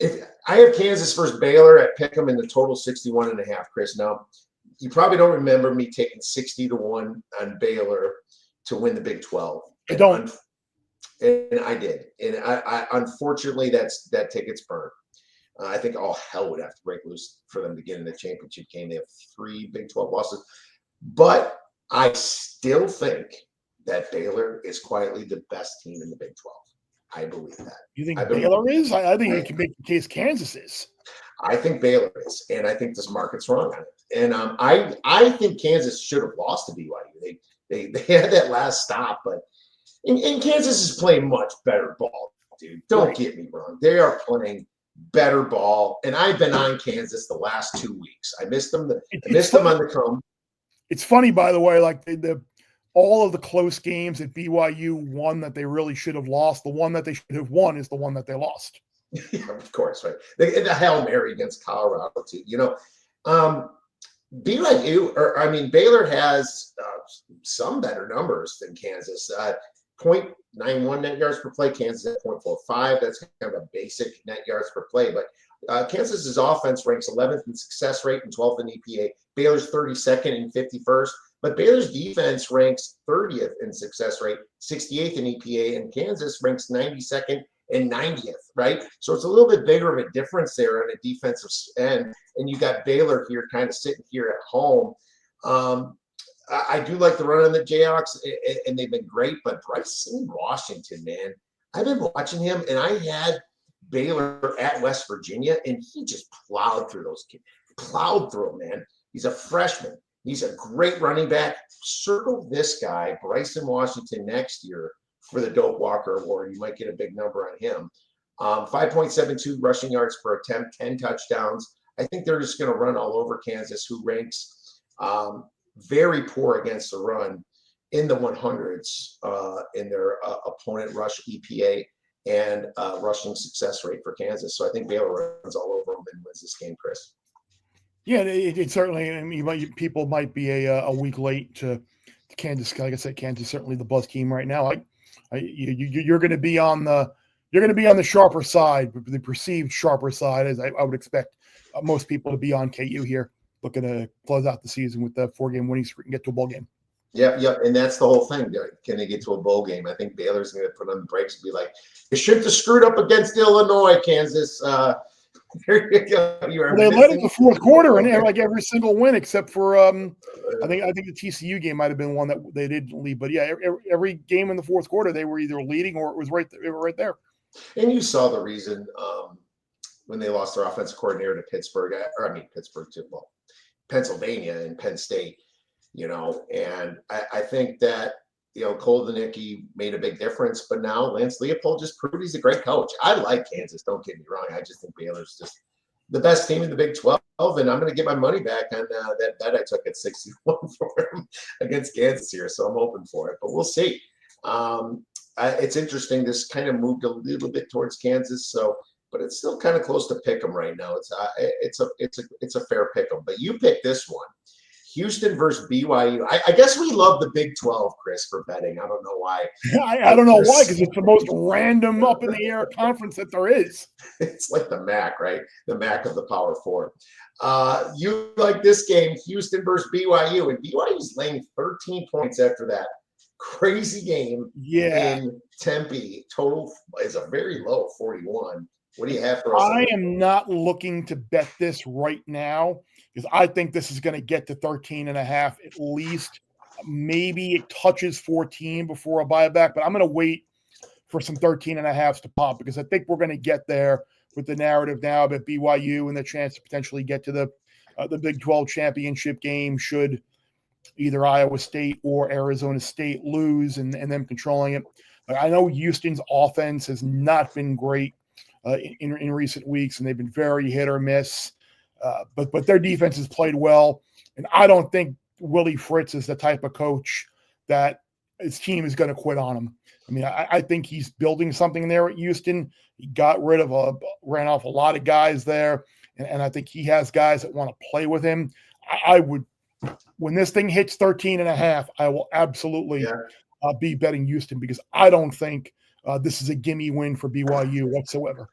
Kansas versus Baylor at Pick'em in the total 61.5, Chris. Now, you probably don't remember me taking 60-1 on Baylor to win the Big 12. I don't. And I did. And I unfortunately, that ticket's burned. I think all hell would have to break loose for them to get in the championship game. They have 3 Big 12 losses. But I still think that Baylor is quietly the best team in the Big 12. I believe that. You think Baylor is? I think you can make the case Kansas is. I think Baylor is, and I think this market's wrong on it. And I think Kansas should have lost to BYU. They had that last stop, but and Kansas is playing much better ball, dude. Don't get me wrong. They are playing better ball, and I've been on Kansas the last 2 weeks. I missed them. I missed them on the come. It's funny, by the way, like all of the close games that BYU won that they really should have lost, the one that they should have won is the one that they lost. Yeah, of course, right. The Hail Mary against Colorado, too. Baylor has some better numbers than Kansas. 0.91 net yards per play, Kansas at 0.45. That's kind of a basic net yards per play. But Kansas's offense ranks 11th in success rate and 12th in EPA. Baylor's 32nd and 51st. But Baylor's defense ranks 30th in success rate, 68th in EPA, and Kansas ranks 92nd and 90th, right? So it's a little bit bigger of a difference there on a defensive end. And you got Baylor here kind of sitting here at home. I do like the run on the Jayhawks, and they've been great. But Bryson Washington, man, I've been watching him, and I had Baylor at West Virginia, and he just plowed through those kids. Plowed through them, man. He's a freshman. He's a great running back. Circle this guy, Bryson Washington, next year for the Doak Walker Award. You might get a big number on him. 5.72 rushing yards per attempt, 10 touchdowns. I think they're just going to run all over Kansas, who ranks very poor against the run in the 100s in their opponent rush EPA and rushing success rate for Kansas. So I think Baylor runs all over them and wins this game, Chris. Yeah, it certainly. I mean, people might be a week late to Kansas. Like I said, Kansas is certainly the buzz team right now. You're going to be on the sharper side, the perceived sharper side, as I would expect most people to be on KU here, looking to close out the season with the 4-game winning streak and get to a bowl game. Yeah, and that's the whole thing. Can they get to a bowl game? I think Baylor's going to put on the brakes and be like, "You shouldn't have screwed up against Illinois, Kansas." There you go. They led in the fourth quarter and like every single win except for I think the TCU game might have been one that they didn't lead. But yeah, every game in the fourth quarter they were either leading or it was they were right there. And you saw the reason when they lost their offensive coordinator to Pennsylvania and Penn State. And I think that Koldenicki made a big difference, but now Lance Leopold just proved he's a great coach. I like Kansas, don't get me wrong. I just think Baylor's just the best team in the Big 12, and I'm going to get my money back on that bet I took at 61 for him against Kansas here, so I'm open for it, but we'll see. It's interesting. This kind of moved a little bit towards Kansas, but it's still kind of close to pick 'em right now. It's a fair pick 'em, but you pick this one. Houston versus BYU. I guess we love the Big 12, Chris, for betting. I don't know why. I don't know why, because it's the most random up in the air conference that there is. It's like the MAC, right? The MAC of the Power Four. You like this game, Houston versus BYU, and BYU's laying 13 points after that crazy game in Tempe. Total is a very low 41. What do you have for us? I am not looking to bet this right now because I think this is going to get to 13.5 at least. Maybe it touches 14 before a buyback, but I'm going to wait for some 13.5s to pop because I think we're going to get there with the narrative now about BYU and the chance to potentially get to the Big 12 championship game should either Iowa State or Arizona State lose and them controlling it. I know Houston's offense has not been great in recent weeks, and they've been very hit or miss. But their defense has played well, and I don't think Willie Fritz is the type of coach that his team is going to quit on him. I mean, I think he's building something there at Houston. He ran off a lot of guys there, and I think he has guys that want to play with him. I would, when this thing hits 13.5, I will absolutely be betting Houston because I don't think this is a gimme win for BYU whatsoever.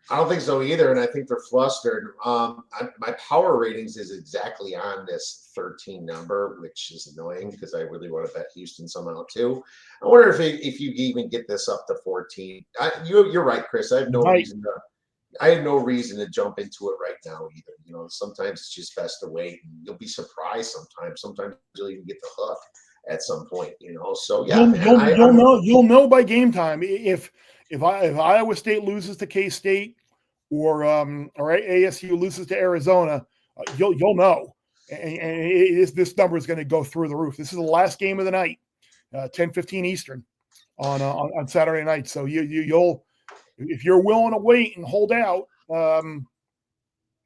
I don't think so either, and I think they're flustered. My power ratings is exactly on this 13 number, which is annoying because I really want to bet Houston somehow too. I wonder if you even get this up to 14. You're right, Chris. I have no reason to jump into it right now either. Sometimes it's just best to wait, and you'll be surprised sometimes. Sometimes you'll even get the hook at some point, So yeah, you'll know by game time if Iowa State loses to K-State or ASU loses to Arizona, you'll know, and this number is going to go through the roof. This is the last game of the night, 10:15 Eastern on Saturday night. So you'll if you're willing to wait and hold out,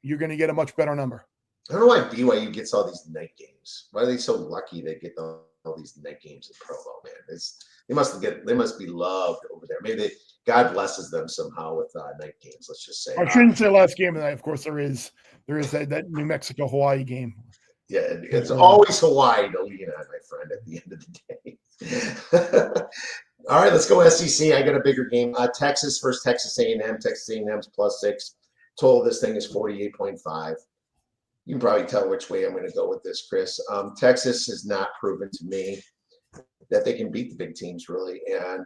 you're going to get a much better number. I don't know why BYU gets all these night games. Why are they so lucky they get all these night games in promo, man? They must be loved over there. Maybe God blesses them somehow with night games. Let's just say. I shouldn't say last game of the night. Of course, there is that New Mexico Hawaii game. Yeah, it's always Hawaii to lean on, my friend. At the end of the day. All right, let's go SEC. I got a bigger game. Texas versus Texas A&M. Texas A&M's +6. Total of this thing is 48.5. You can probably tell which way I'm going to go with this, Chris. Texas has not proven to me that they can beat the big teams, really. And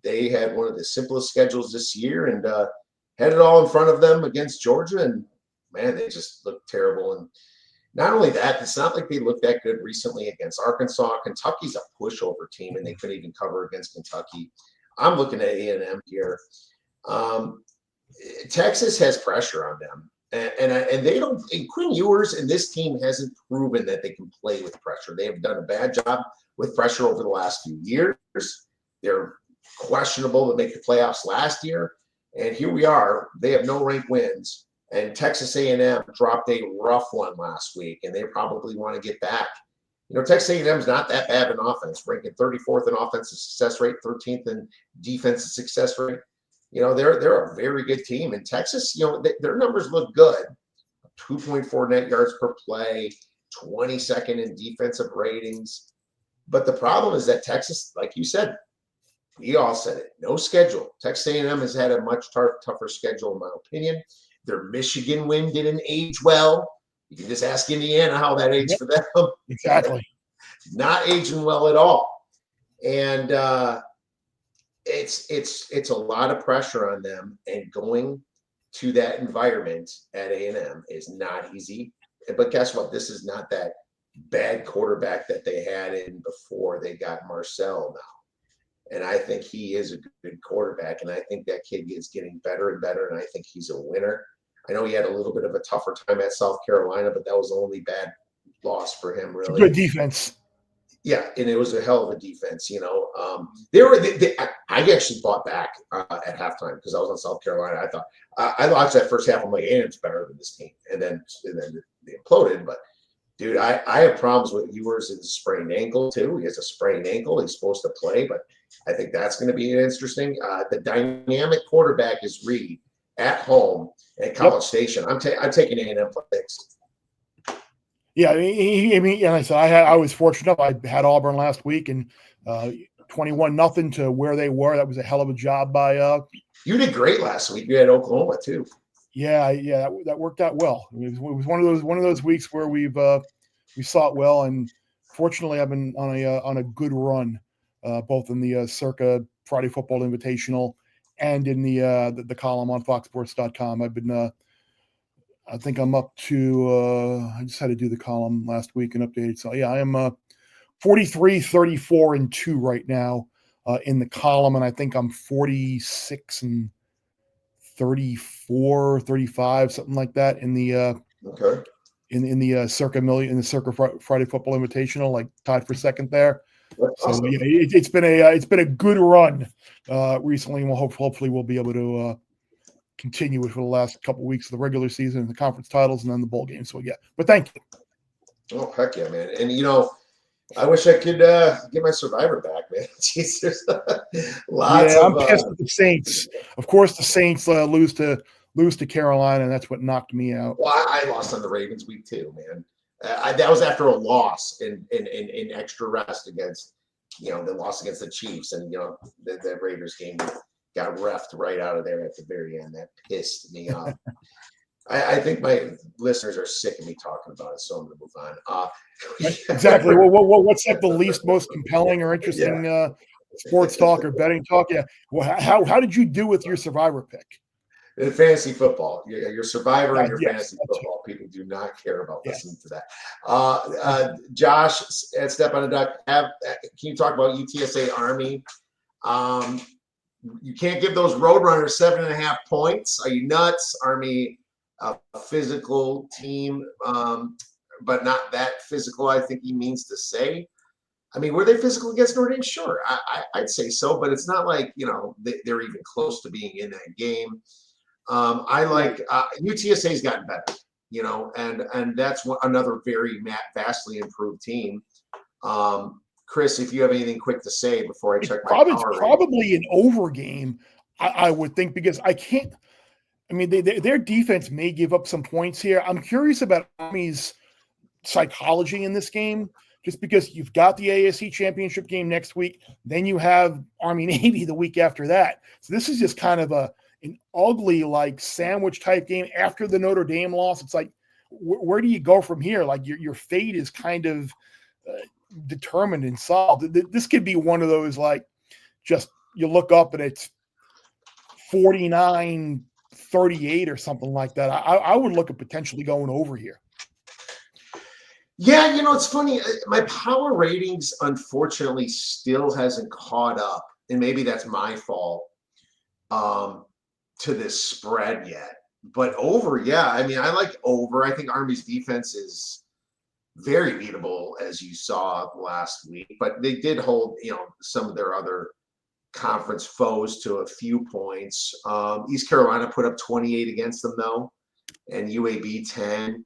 they had one of the simplest schedules this year and had it all in front of them against Georgia. And, man, they just looked terrible. And not only that, it's not like they looked that good recently against Arkansas. Kentucky's a pushover team, and they couldn't even cover against Kentucky. I'm looking at A&M here. Texas has pressure on them. And they don't. And Quinn Ewers and this team hasn't proven that they can play with pressure. They have done a bad job with pressure over the last few years. They're questionable to make the playoffs last year, and here we are. They have no ranked wins, and Texas A&M dropped a rough one last week, and they probably want to get back. You know, Texas A&M is not that bad in offense, ranking 34th in offensive success rate, 13th in defensive success rate. You know, they're a very good team. And Texas, you know, their numbers look good. 2.4 net yards per play, 22nd in defensive ratings. But the problem is that Texas, like you said, we all said it, no schedule. Texas A&M has had a much tougher schedule, in my opinion. Their Michigan win didn't age well. You can just ask Indiana how that aged for them. Exactly. Not aging well at all. And it's a lot of pressure on them, and going to that environment at A&M is not easy. But guess what? This is not that bad quarterback that they had in before they got Marcel now. And I think he is a good quarterback, and I think that kid is getting better and better, and I think he's a winner. I know he had a little bit of a tougher time at South Carolina, but that was the only bad loss for him, really. Good defense. Yeah, and it was a hell of a defense, you know. I actually fought back at halftime because I was on South Carolina. I thought I watched that first half. I'm like, A&M's better than this team, and then they imploded. But dude, I have problems with Ewers and sprained ankle too. He has a sprained ankle. He's supposed to play, but I think that's going to be interesting. The dynamic quarterback is Reed at home at College Station. I'm taking A&M +6. Yeah, I mean, I said I was fortunate enough. I had Auburn last week, and 21-0 to where they were. That was a hell of a job by. You did great last week. You had Oklahoma too. Yeah, that worked out well. It was one of those weeks where we saw it well, and fortunately, I've been on a good run, both in the Circa Friday Football Invitational and in the column on FoxSports.com. I've been. I think I'm up to I just had to do the column last week and updated. So yeah, I am 43, 34, and 2 right now in the column, and I think I'm 46 and 34, 35, something like that in the in the Circa Friday Football Invitational, like tied for second there. So awesome. Yeah, it's been a good run recently, and hopefully we'll be able to continue it for the last couple of weeks of the regular season and the conference titles and then the bowl game. So yeah, but thank you. Oh, heck yeah, man. And you know, I wish I could get my Survivor back, man. Jeez, there's lots of I'm pissed at the Saints. Of course the Saints lose to Carolina, and that's what knocked me out. Well, I lost on the Ravens week 2, man. That was after a loss in extra rest against, you know, the loss against the Chiefs, and you know, the Raiders game got reffed right out of there at the very end. That pissed me off. I think my listeners are sick of me talking about it, so I'm going to move on. Exactly. What's like the least most compelling or interesting sports talk or betting talk? Yeah. Well, how did you do with your Survivor pick? In fantasy football, your Survivor and your fantasy football, people do not care about listening to that. Josh at Step on a Duck, can you talk about UTSA Army? You can't give those Roadrunners 7.5 points. Are you nuts? Army, a physical team, but not that physical, I think he means to say. I mean, were they physical against Notre Dame? Sure, I'd say so, but it's not like, they're even close to being in that game. I like UTSA's gotten better, and that's another very vastly improved team. Chris, if you have anything quick to say before I check my power rating. Probably an over game, I would think, because I can't. I mean, their defense may give up some points here. I'm curious about Army's psychology in this game, just because you've got the ASC championship game next week, then you have Army-Navy the week after that. So this is just kind of an ugly, like, sandwich type game after the Notre Dame loss. It's like, where do you go from here? Like, your fate is kind of determined and solved. This could be one of those, like, just you look up and it's 49-38 or something like that. I would look at potentially going over here. Yeah, it's funny. My power ratings, unfortunately, still hasn't caught up, and maybe that's my fault, to this spread yet. But over, yeah. I mean, I like over. I think Army's defense is very beatable, as you saw last week. But they did hold, some of their other conference foes to a few points. East Carolina put up 28 against them, though, and UAB 10.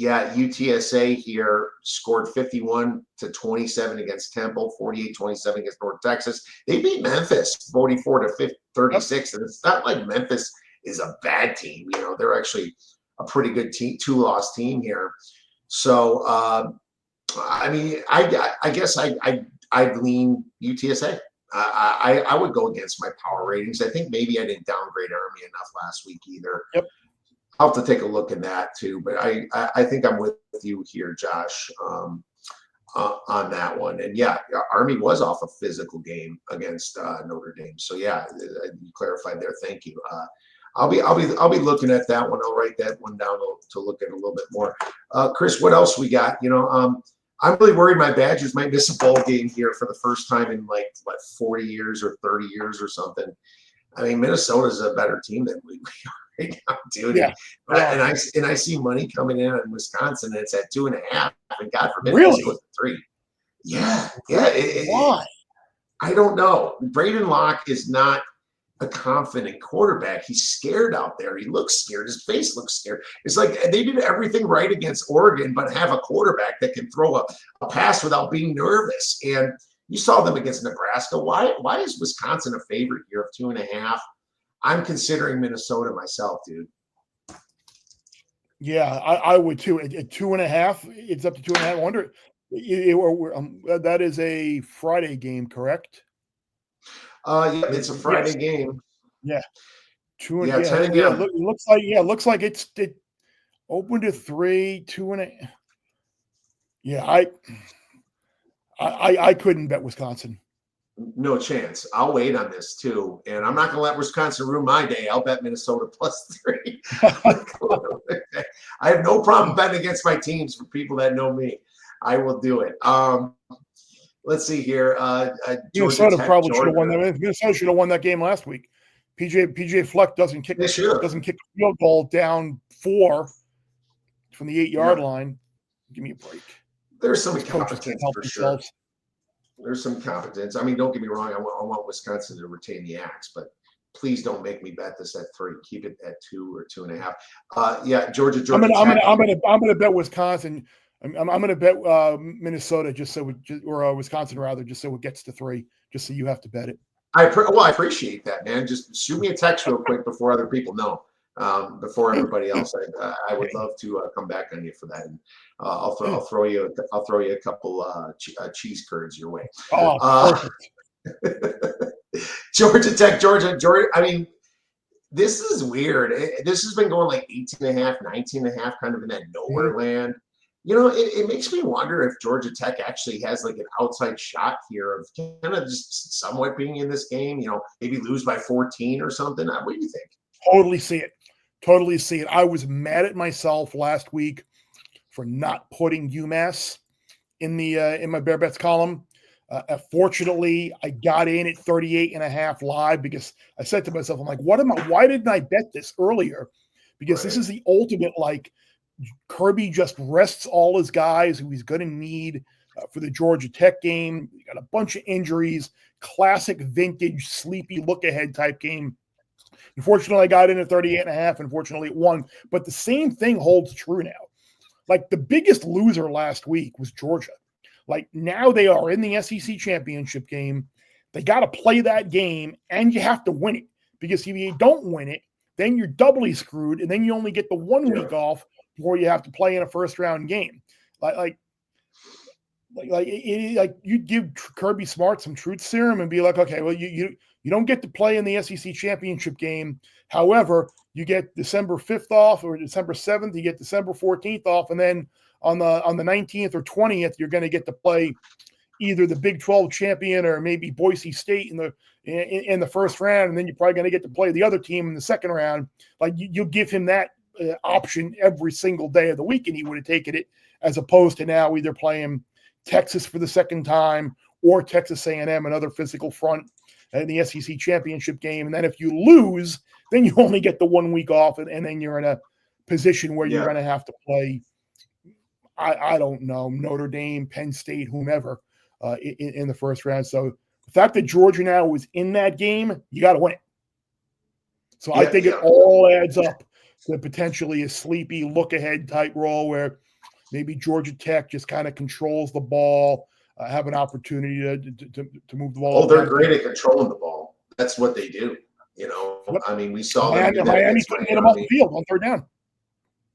UTSA here scored 51-27 against Temple, 48-27 against North Texas. They beat Memphis 44-36, and it's not like Memphis is a bad team. They're actually a pretty good team, 2-loss team here. So, I mean, I guess I'd lean UTSA. I would go against my power ratings. I think maybe I didn't downgrade Army enough last week either. Yep. I'll have to take a look at that too, but I think I'm with you here, Josh, on that one. And yeah, Army was off a physical game against Notre Dame. So yeah, you clarified there. Thank you. I'll be looking at that one. I'll write that one down to look at a little bit more. Chris, what else we got? I'm really worried my Badgers might miss a bowl game here for the first time in 40 years or 30 years or something. I mean, Minnesota's a better team than we are right now, dude. Yeah. And I see money coming in on Wisconsin, and it's at 2.5. And God forbid, really? It's 3. Yeah. Why? I don't know. Braden Locke is not a confident quarterback. He's scared out there. He looks scared. His face looks scared. It's like they did everything right against Oregon, but have a quarterback that can throw a pass without being nervous. And you saw them against Nebraska. Why is Wisconsin a favorite here of 2.5? I'm considering Minnesota myself, dude. Yeah, I would too. At 2.5, it's up to 2.5. I wonder, that is a Friday game, correct? Yeah, it's a Friday game. Yeah. 2 and 10 again. It looks like it opened to 3, 2.5. Yeah, I couldn't bet Wisconsin. No chance. I'll wait on this too. And I'm not going to let Wisconsin ruin my day. I'll bet Minnesota +3. I have no problem betting against my teams for people that know me. I will do it. Let's see here. Minnesota probably should have won that. Minnesota should have won that game last week. PJ Fleck doesn't kick a field goal down 4 from the 8-yard line. Give me a break. There's some incompetence for sure. There's some competence. I mean, don't get me wrong. I want Wisconsin to retain the axe, but please don't make me bet this at 3. Keep it at 2 or 2.5. Yeah, Georgia. I'm gonna bet Wisconsin. I'm gonna bet Minnesota or Wisconsin rather, just so it gets to 3. Just so you have to bet it. I appreciate that, man. Just shoot me a text real quick before other people know. Before everybody else, I would love to come back on you for that. And I'll throw you a couple cheese curds your way. Oh, Georgia Tech. I mean, this is weird. This has been going like 18.5, 19.5, kind of in that nowhere land. It makes me wonder if Georgia Tech actually has like an outside shot here of kind of just somewhat being in this game. Maybe lose by 14 or something. What do you think? Totally see it. I was mad at myself last week for not putting UMass in my Bear Bets column. Fortunately, I got in at 38.5 live because I said to myself, I'm like, why didn't I bet this earlier? Because this is the ultimate, like, Kirby just rests all his guys who he's going to need for the Georgia Tech game. You got a bunch of injuries, classic vintage sleepy look ahead type game. Unfortunately, I got in at 38.5. Unfortunately, it won. But the same thing holds true now. Like, the biggest loser last week was Georgia. Like, now they are in the SEC championship game. They got to play that game, and you have to win it. Because if you don't win it, then you're doubly screwed, and then you only get the 1 week off before you have to play in a first-round game. Like you give Kirby Smart some truth serum and be like, okay, well, you don't get to play in the SEC championship game. However, you get December 5th off or December 7th, you get December 14th off, and then on the 19th or 20th, you're going to get to play either the Big 12 champion or maybe Boise State in the first round, and then you're probably going to get to play the other team in the second round. Like, you'll give him that option every single day of the week, and he would have taken it, as opposed to now either playing Texas for the second time or Texas A&M, another physical front in the SEC championship game. And then if you lose, then you only get the 1 week off, and then you're in a position where you're going to have to play, I don't know, Notre Dame, Penn State, whomever in the first round. So the fact that Georgia now was in that game, you got to win it. So I think it all adds up to potentially a sleepy look-ahead type role where maybe Georgia Tech just kind of controls the ball, have an opportunity to move the ball. Oh, they're great at controlling the ball. That's what they do. I mean, we saw them do that. Miami couldn't get them off the field on third down.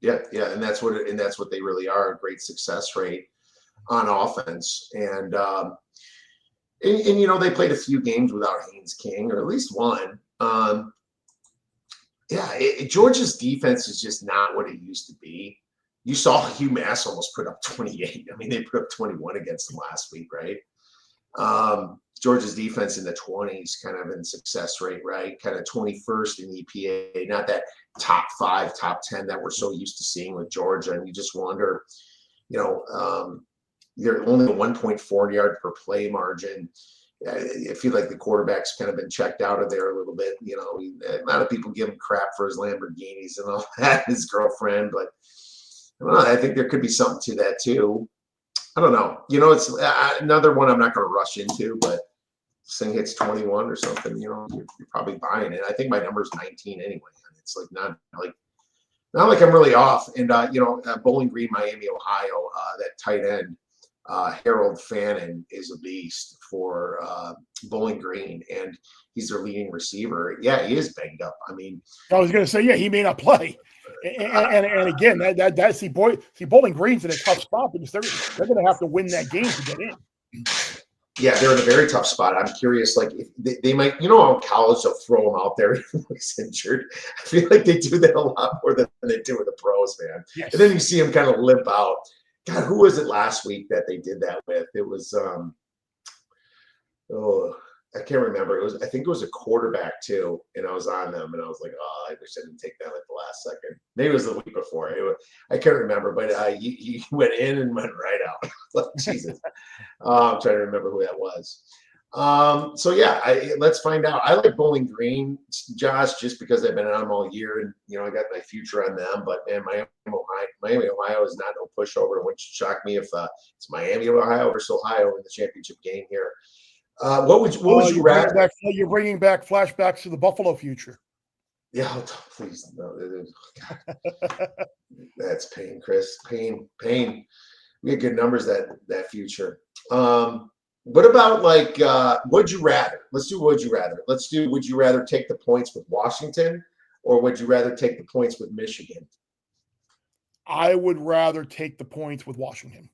Yeah, and that's what they really are, a great success rate on offense. And they played a few games without Haynes King, or at least one. Georgia's defense is just not what it used to be. You saw UMass almost put up 28. I mean, they put up 21 against them last week, right? Georgia's defense in the 20s, kind of in success rate, right? Kind of 21st in EPA, not that top 5, top 10 that we're so used to seeing with Georgia. And you just wonder, they're only a 1.4 yard per play margin. I feel like the quarterback's kind of been checked out of there a little bit. A lot of people give him crap for his Lamborghinis and all that, his girlfriend, but I don't know. I think there could be something to that too. I don't know. It's another one I'm not going to rush into, but this thing hits 21 or something, you're probably buying it. I think my number is 19 anyway. It's like not like I'm really off. And Bowling Green, Miami, Ohio, that tight end, Harold Fannin, is a beast for Bowling Green, and he's their leading receiver. Yeah, he is banged up. I mean, I was going to say, he may not play. And again, Bowling Green's in a tough spot because they're going to have to win that game to get in. Yeah, they're in a very tough spot. I'm curious, like, if they might, how college they'll throw him out there if he's injured. I feel like they do that a lot more than they do with the pros, man. Yes. And then you see him kind of limp out. God, who was it last week that they did that with? It was I can't remember. I think it was a quarterback too, and I was on them, and I was like, oh, I wish I didn't take that at the last second. Maybe it was the week before. I can't remember, but he went in and went right out. Like, Jesus. I'm trying to remember who that was. Let's find out. I like Bowling Green, Josh, just because I've been on them all year, and I got my future on them. But man, Miami, Ohio is not no pushover. It wouldn't shock me if it's Miami, Ohio versus Ohio in the championship game here. What would you rather? You're bringing back flashbacks to the Buffalo future. Yeah, please no. That's pain, Chris. Pain. We had good numbers that future. What about would you rather? Let's do would you rather. Let's do would you rather take the points with Washington, or would you rather take the points with Michigan? I would rather take the points with Washington.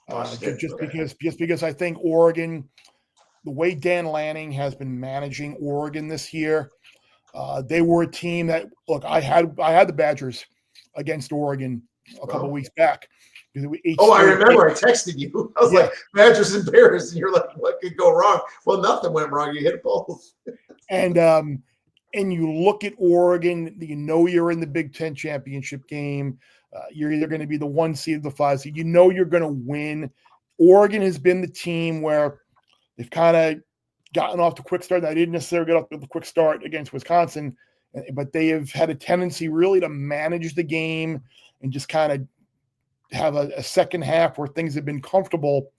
Because I think Oregon, the way Dan Lanning has been managing Oregon this year, they were a team that, look, I had the Badgers against Oregon a couple of weeks back. I remember I texted you. I was like, Badgers and Bears, and you're like, what could go wrong? Well, nothing went wrong. You hit both. And you look at Oregon, you're in the Big Ten championship game. You're either going to be the 1 seed or the 5 seed. You're going to win. Oregon has been the team where They've kind of gotten off to a quick start. They didn't necessarily get off to a quick start against Wisconsin, but they have had a tendency really to manage the game and just kind of have a second half where things have been comfortable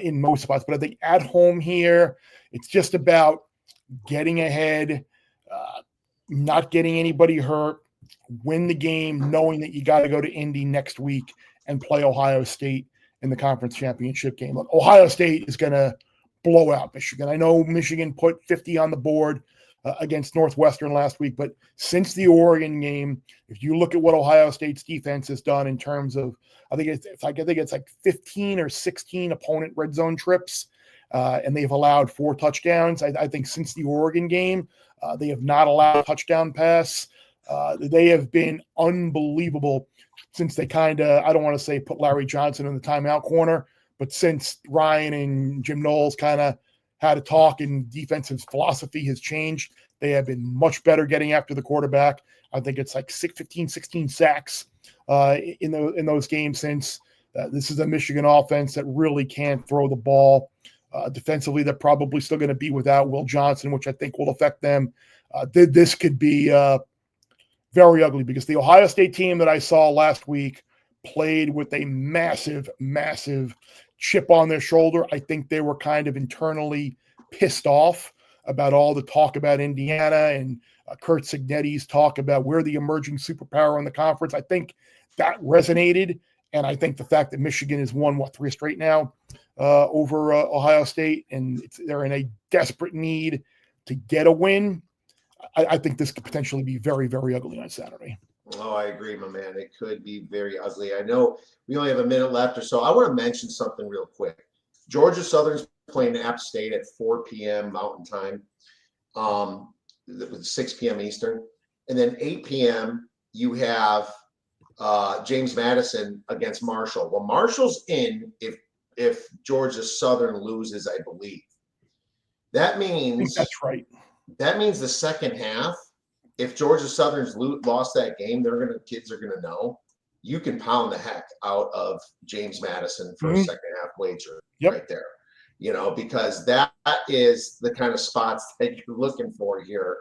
in most spots. But I think at home here, it's just about getting ahead, not getting anybody hurt, win the game, knowing that you got to go to Indy next week and play Ohio State in the conference championship game. Look, Ohio State is going to blow out Michigan. I know Michigan put 50 on the board against Northwestern last week, but since the Oregon game, if you look at what Ohio State's defense has done in terms of, I think it's like 15 or 16 opponent red zone trips, and they've allowed 4 touchdowns. I think since the Oregon game, they have not allowed a touchdown pass. They have been unbelievable since they kind of, I don't want to say put Larry Johnson in the timeout corner, but since Ryan and Jim Knowles kind of had a talk and defensive philosophy has changed, they have been much better getting after the quarterback. I think it's like 16 sacks in those games since. This is a Michigan offense that really can't throw the ball. Defensively, they're probably still going to be without Will Johnson, which I think will affect them. This could be very ugly because the Ohio State team that I saw last week played with a massive, massive chip on their shoulder. I think they were kind of internally pissed off about all the talk about Indiana and Kurt Signetti's talk about we're the emerging superpower in the conference. I think that resonated, and I think the fact that Michigan has won, 3 straight now over Ohio State, and they're in a desperate need to get a win. I think this could potentially be very, very ugly on Saturday. Oh, I agree, my man. It could be very ugly. I know we only have a minute left or so. I want to mention something real quick. Georgia Southern's playing App State at 4 p.m. Mountain Time, 6 p.m. Eastern. And then 8 p.m., you have James Madison against Marshall. Well, Marshall's in if Georgia Southern loses, I believe. That means I think that's right. That means the second half, if Georgia Southern's lost that game, kids are gonna know you can pound the heck out of James Madison for a second half wager right there. Because that is the kind of spots that you're looking for here,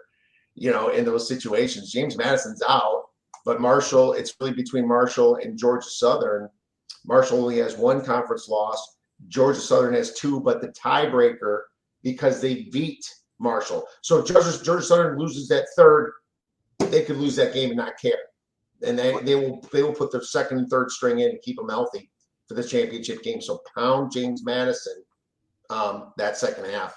in those situations. James Madison's out, but Marshall, it's really between Marshall and Georgia Southern. Marshall only has 1 conference loss. Georgia Southern has 2, but the tiebreaker, because they beat Marshall. So if Georgia Southern loses that third, they could lose that game and not care. And they will put their second and third string in and keep them healthy for the championship game. So pound James Madison that second half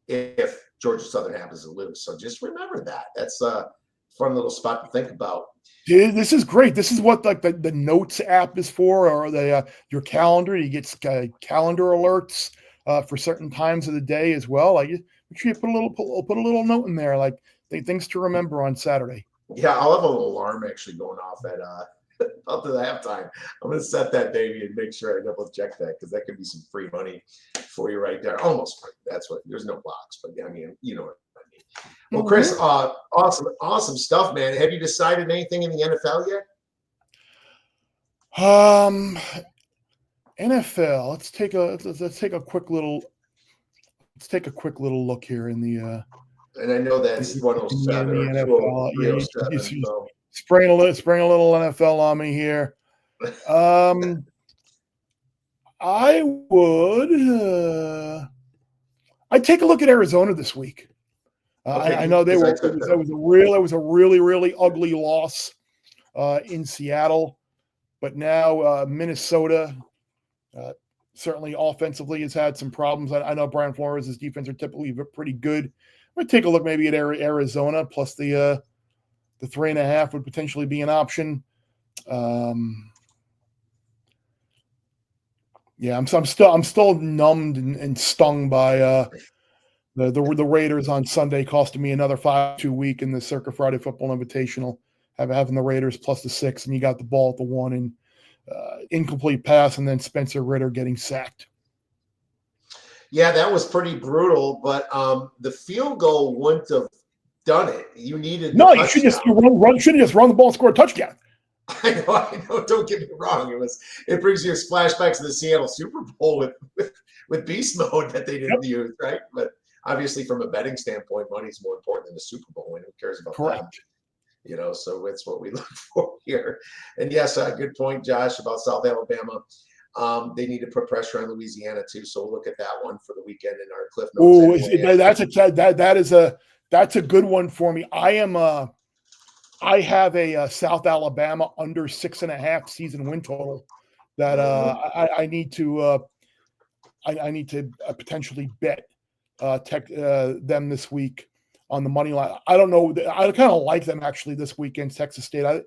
if Georgia Southern happens to lose. So just remember that. That's a fun little spot to think about. Dude, this is great. This is what like the Notes app is for, or the your calendar. You get calendar alerts for certain times of the day as well. Like, make sure you put a little note in there, like things to remember on Saturday. Yeah, I'll have a little alarm actually going off at up to the halftime. I'm going to set that baby and make sure I double check that, because that could be some free money for you right there. Almost free. That's what. There's no blocks, but I mean, you know what I mean. Well, Chris, awesome stuff, man. Have you decided anything in the NFL yet? NFL. Let's take a quick little look here in the. And I know that's 107 or 307. So. Spraying a little NFL on me here. I'd take a look at Arizona this week. Okay. I know it was a really ugly loss in Seattle, but now Minnesota certainly offensively has had some problems. I know Brian Flores' defense are typically pretty good. I'm going to take a look maybe at Arizona, plus the 3.5 would potentially be an option. Yeah, I'm still numbed and stung by the Raiders on Sunday, costing me another 5-2 week in the Circa Friday Football Invitational. Having the Raiders plus the 6, and you got the ball at the 1 and incomplete pass, and then Spencer Ritter getting sacked. Yeah, that was pretty brutal, but the field goal wouldn't have done it. You needed you should just run the ball and score a touchdown. I know. Don't get me wrong. It brings you flashbacks to the Seattle Super Bowl with beast mode that they didn't use, right? But obviously, from a betting standpoint, money's more important than the Super Bowl win. Who cares about that? So it's what we look for here. And yes, good point, Josh, about South Alabama. They need to put pressure on Louisiana too, so we'll look at that one for the weekend in our cliff notes. That's a good one for me. I have a South Alabama under 6.5 season win total that I need to potentially bet them this week on the money line. I don't know. I kind of like them actually this weekend. Texas State.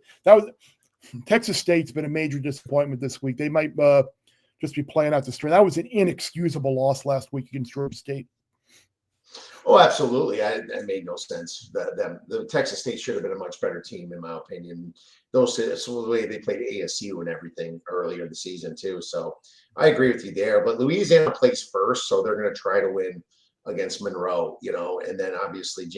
Texas State's been a major disappointment this week. They might just be playing out the string. That was an inexcusable loss last week against Georgia State. Oh, absolutely. It made no sense. The Texas State should have been a much better team, in my opinion. So the way they played ASU and everything earlier this season too. So I agree with you there. But Louisiana plays first, so they're going to try to win against Monroe, and then obviously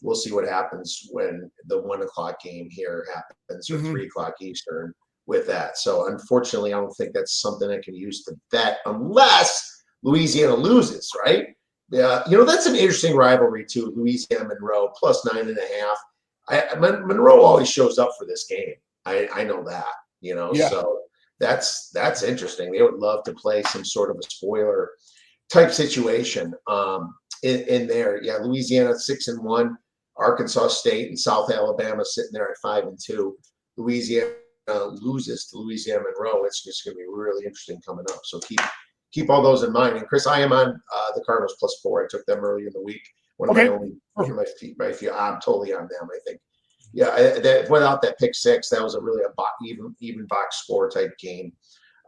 we'll see what happens when the 1 o'clock game here happens, or 3 o'clock Eastern with that. So unfortunately, I don't think that's something I can use to bet unless Louisiana loses, right? Yeah, that's an interesting rivalry too. Louisiana Monroe plus 9.5. Monroe always shows up for this game. I know that, so that's interesting. They would love to play some sort of a spoiler type situation in there. Yeah, Louisiana 6-1, Arkansas State and South Alabama sitting there at 5-2. Louisiana loses to Louisiana Monroe. It's just going to be really interesting coming up. So keep all those in mind. And Chris, I am on the Cardinals +4. I took them early in the week. One of my few. I'm totally on them. I think. Yeah, without that pick six, that was a really even box score type game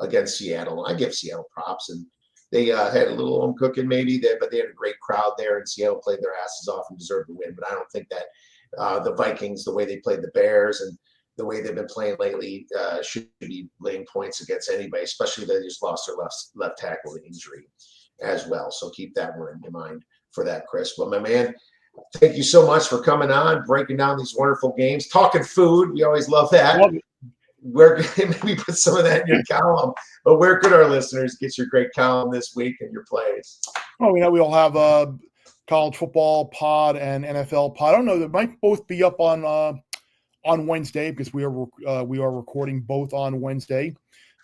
against Seattle. I give Seattle props, and they had a little home cooking maybe, but they had a great crowd there, and Seattle played their asses off and deserved to win. But I don't think that the Vikings, the way they played the Bears and the way they've been playing lately, should be laying points against anybody, especially they just lost their left tackle to injury as well. So keep that one in mind for that, Chris. Well, my man, thank you so much for coming on, breaking down these wonderful games, talking food. We always love that. Where maybe put some of that in your column, but where could our listeners get your great column this week and your plays? Oh, we'll have a college football pod and NFL pod. I don't know. They might both be up on Wednesday because we are recording both on Wednesday,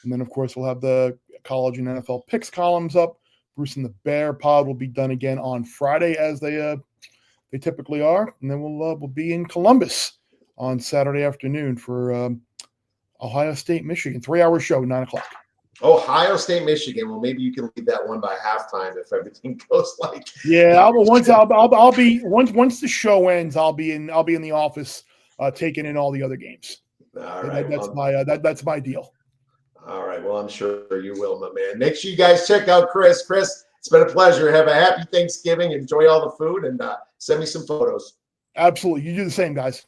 and then of course we'll have the college and NFL picks columns up. Bruce and the Bear pod will be done again on Friday as they typically are, and then we'll be in Columbus on Saturday afternoon for Ohio State, Michigan, 3-hour show, 9 o'clock. Ohio State, Michigan. Well, maybe you can leave that one by halftime if everything goes like. Yeah, once the show ends, I'll be in the office taking in all the other games. All right, that's my deal. All right, well, I'm sure you will, my man. Make sure you guys check out Chris. Chris, it's been a pleasure. Have a happy Thanksgiving. Enjoy all the food and send me some photos. Absolutely, you do the same, guys.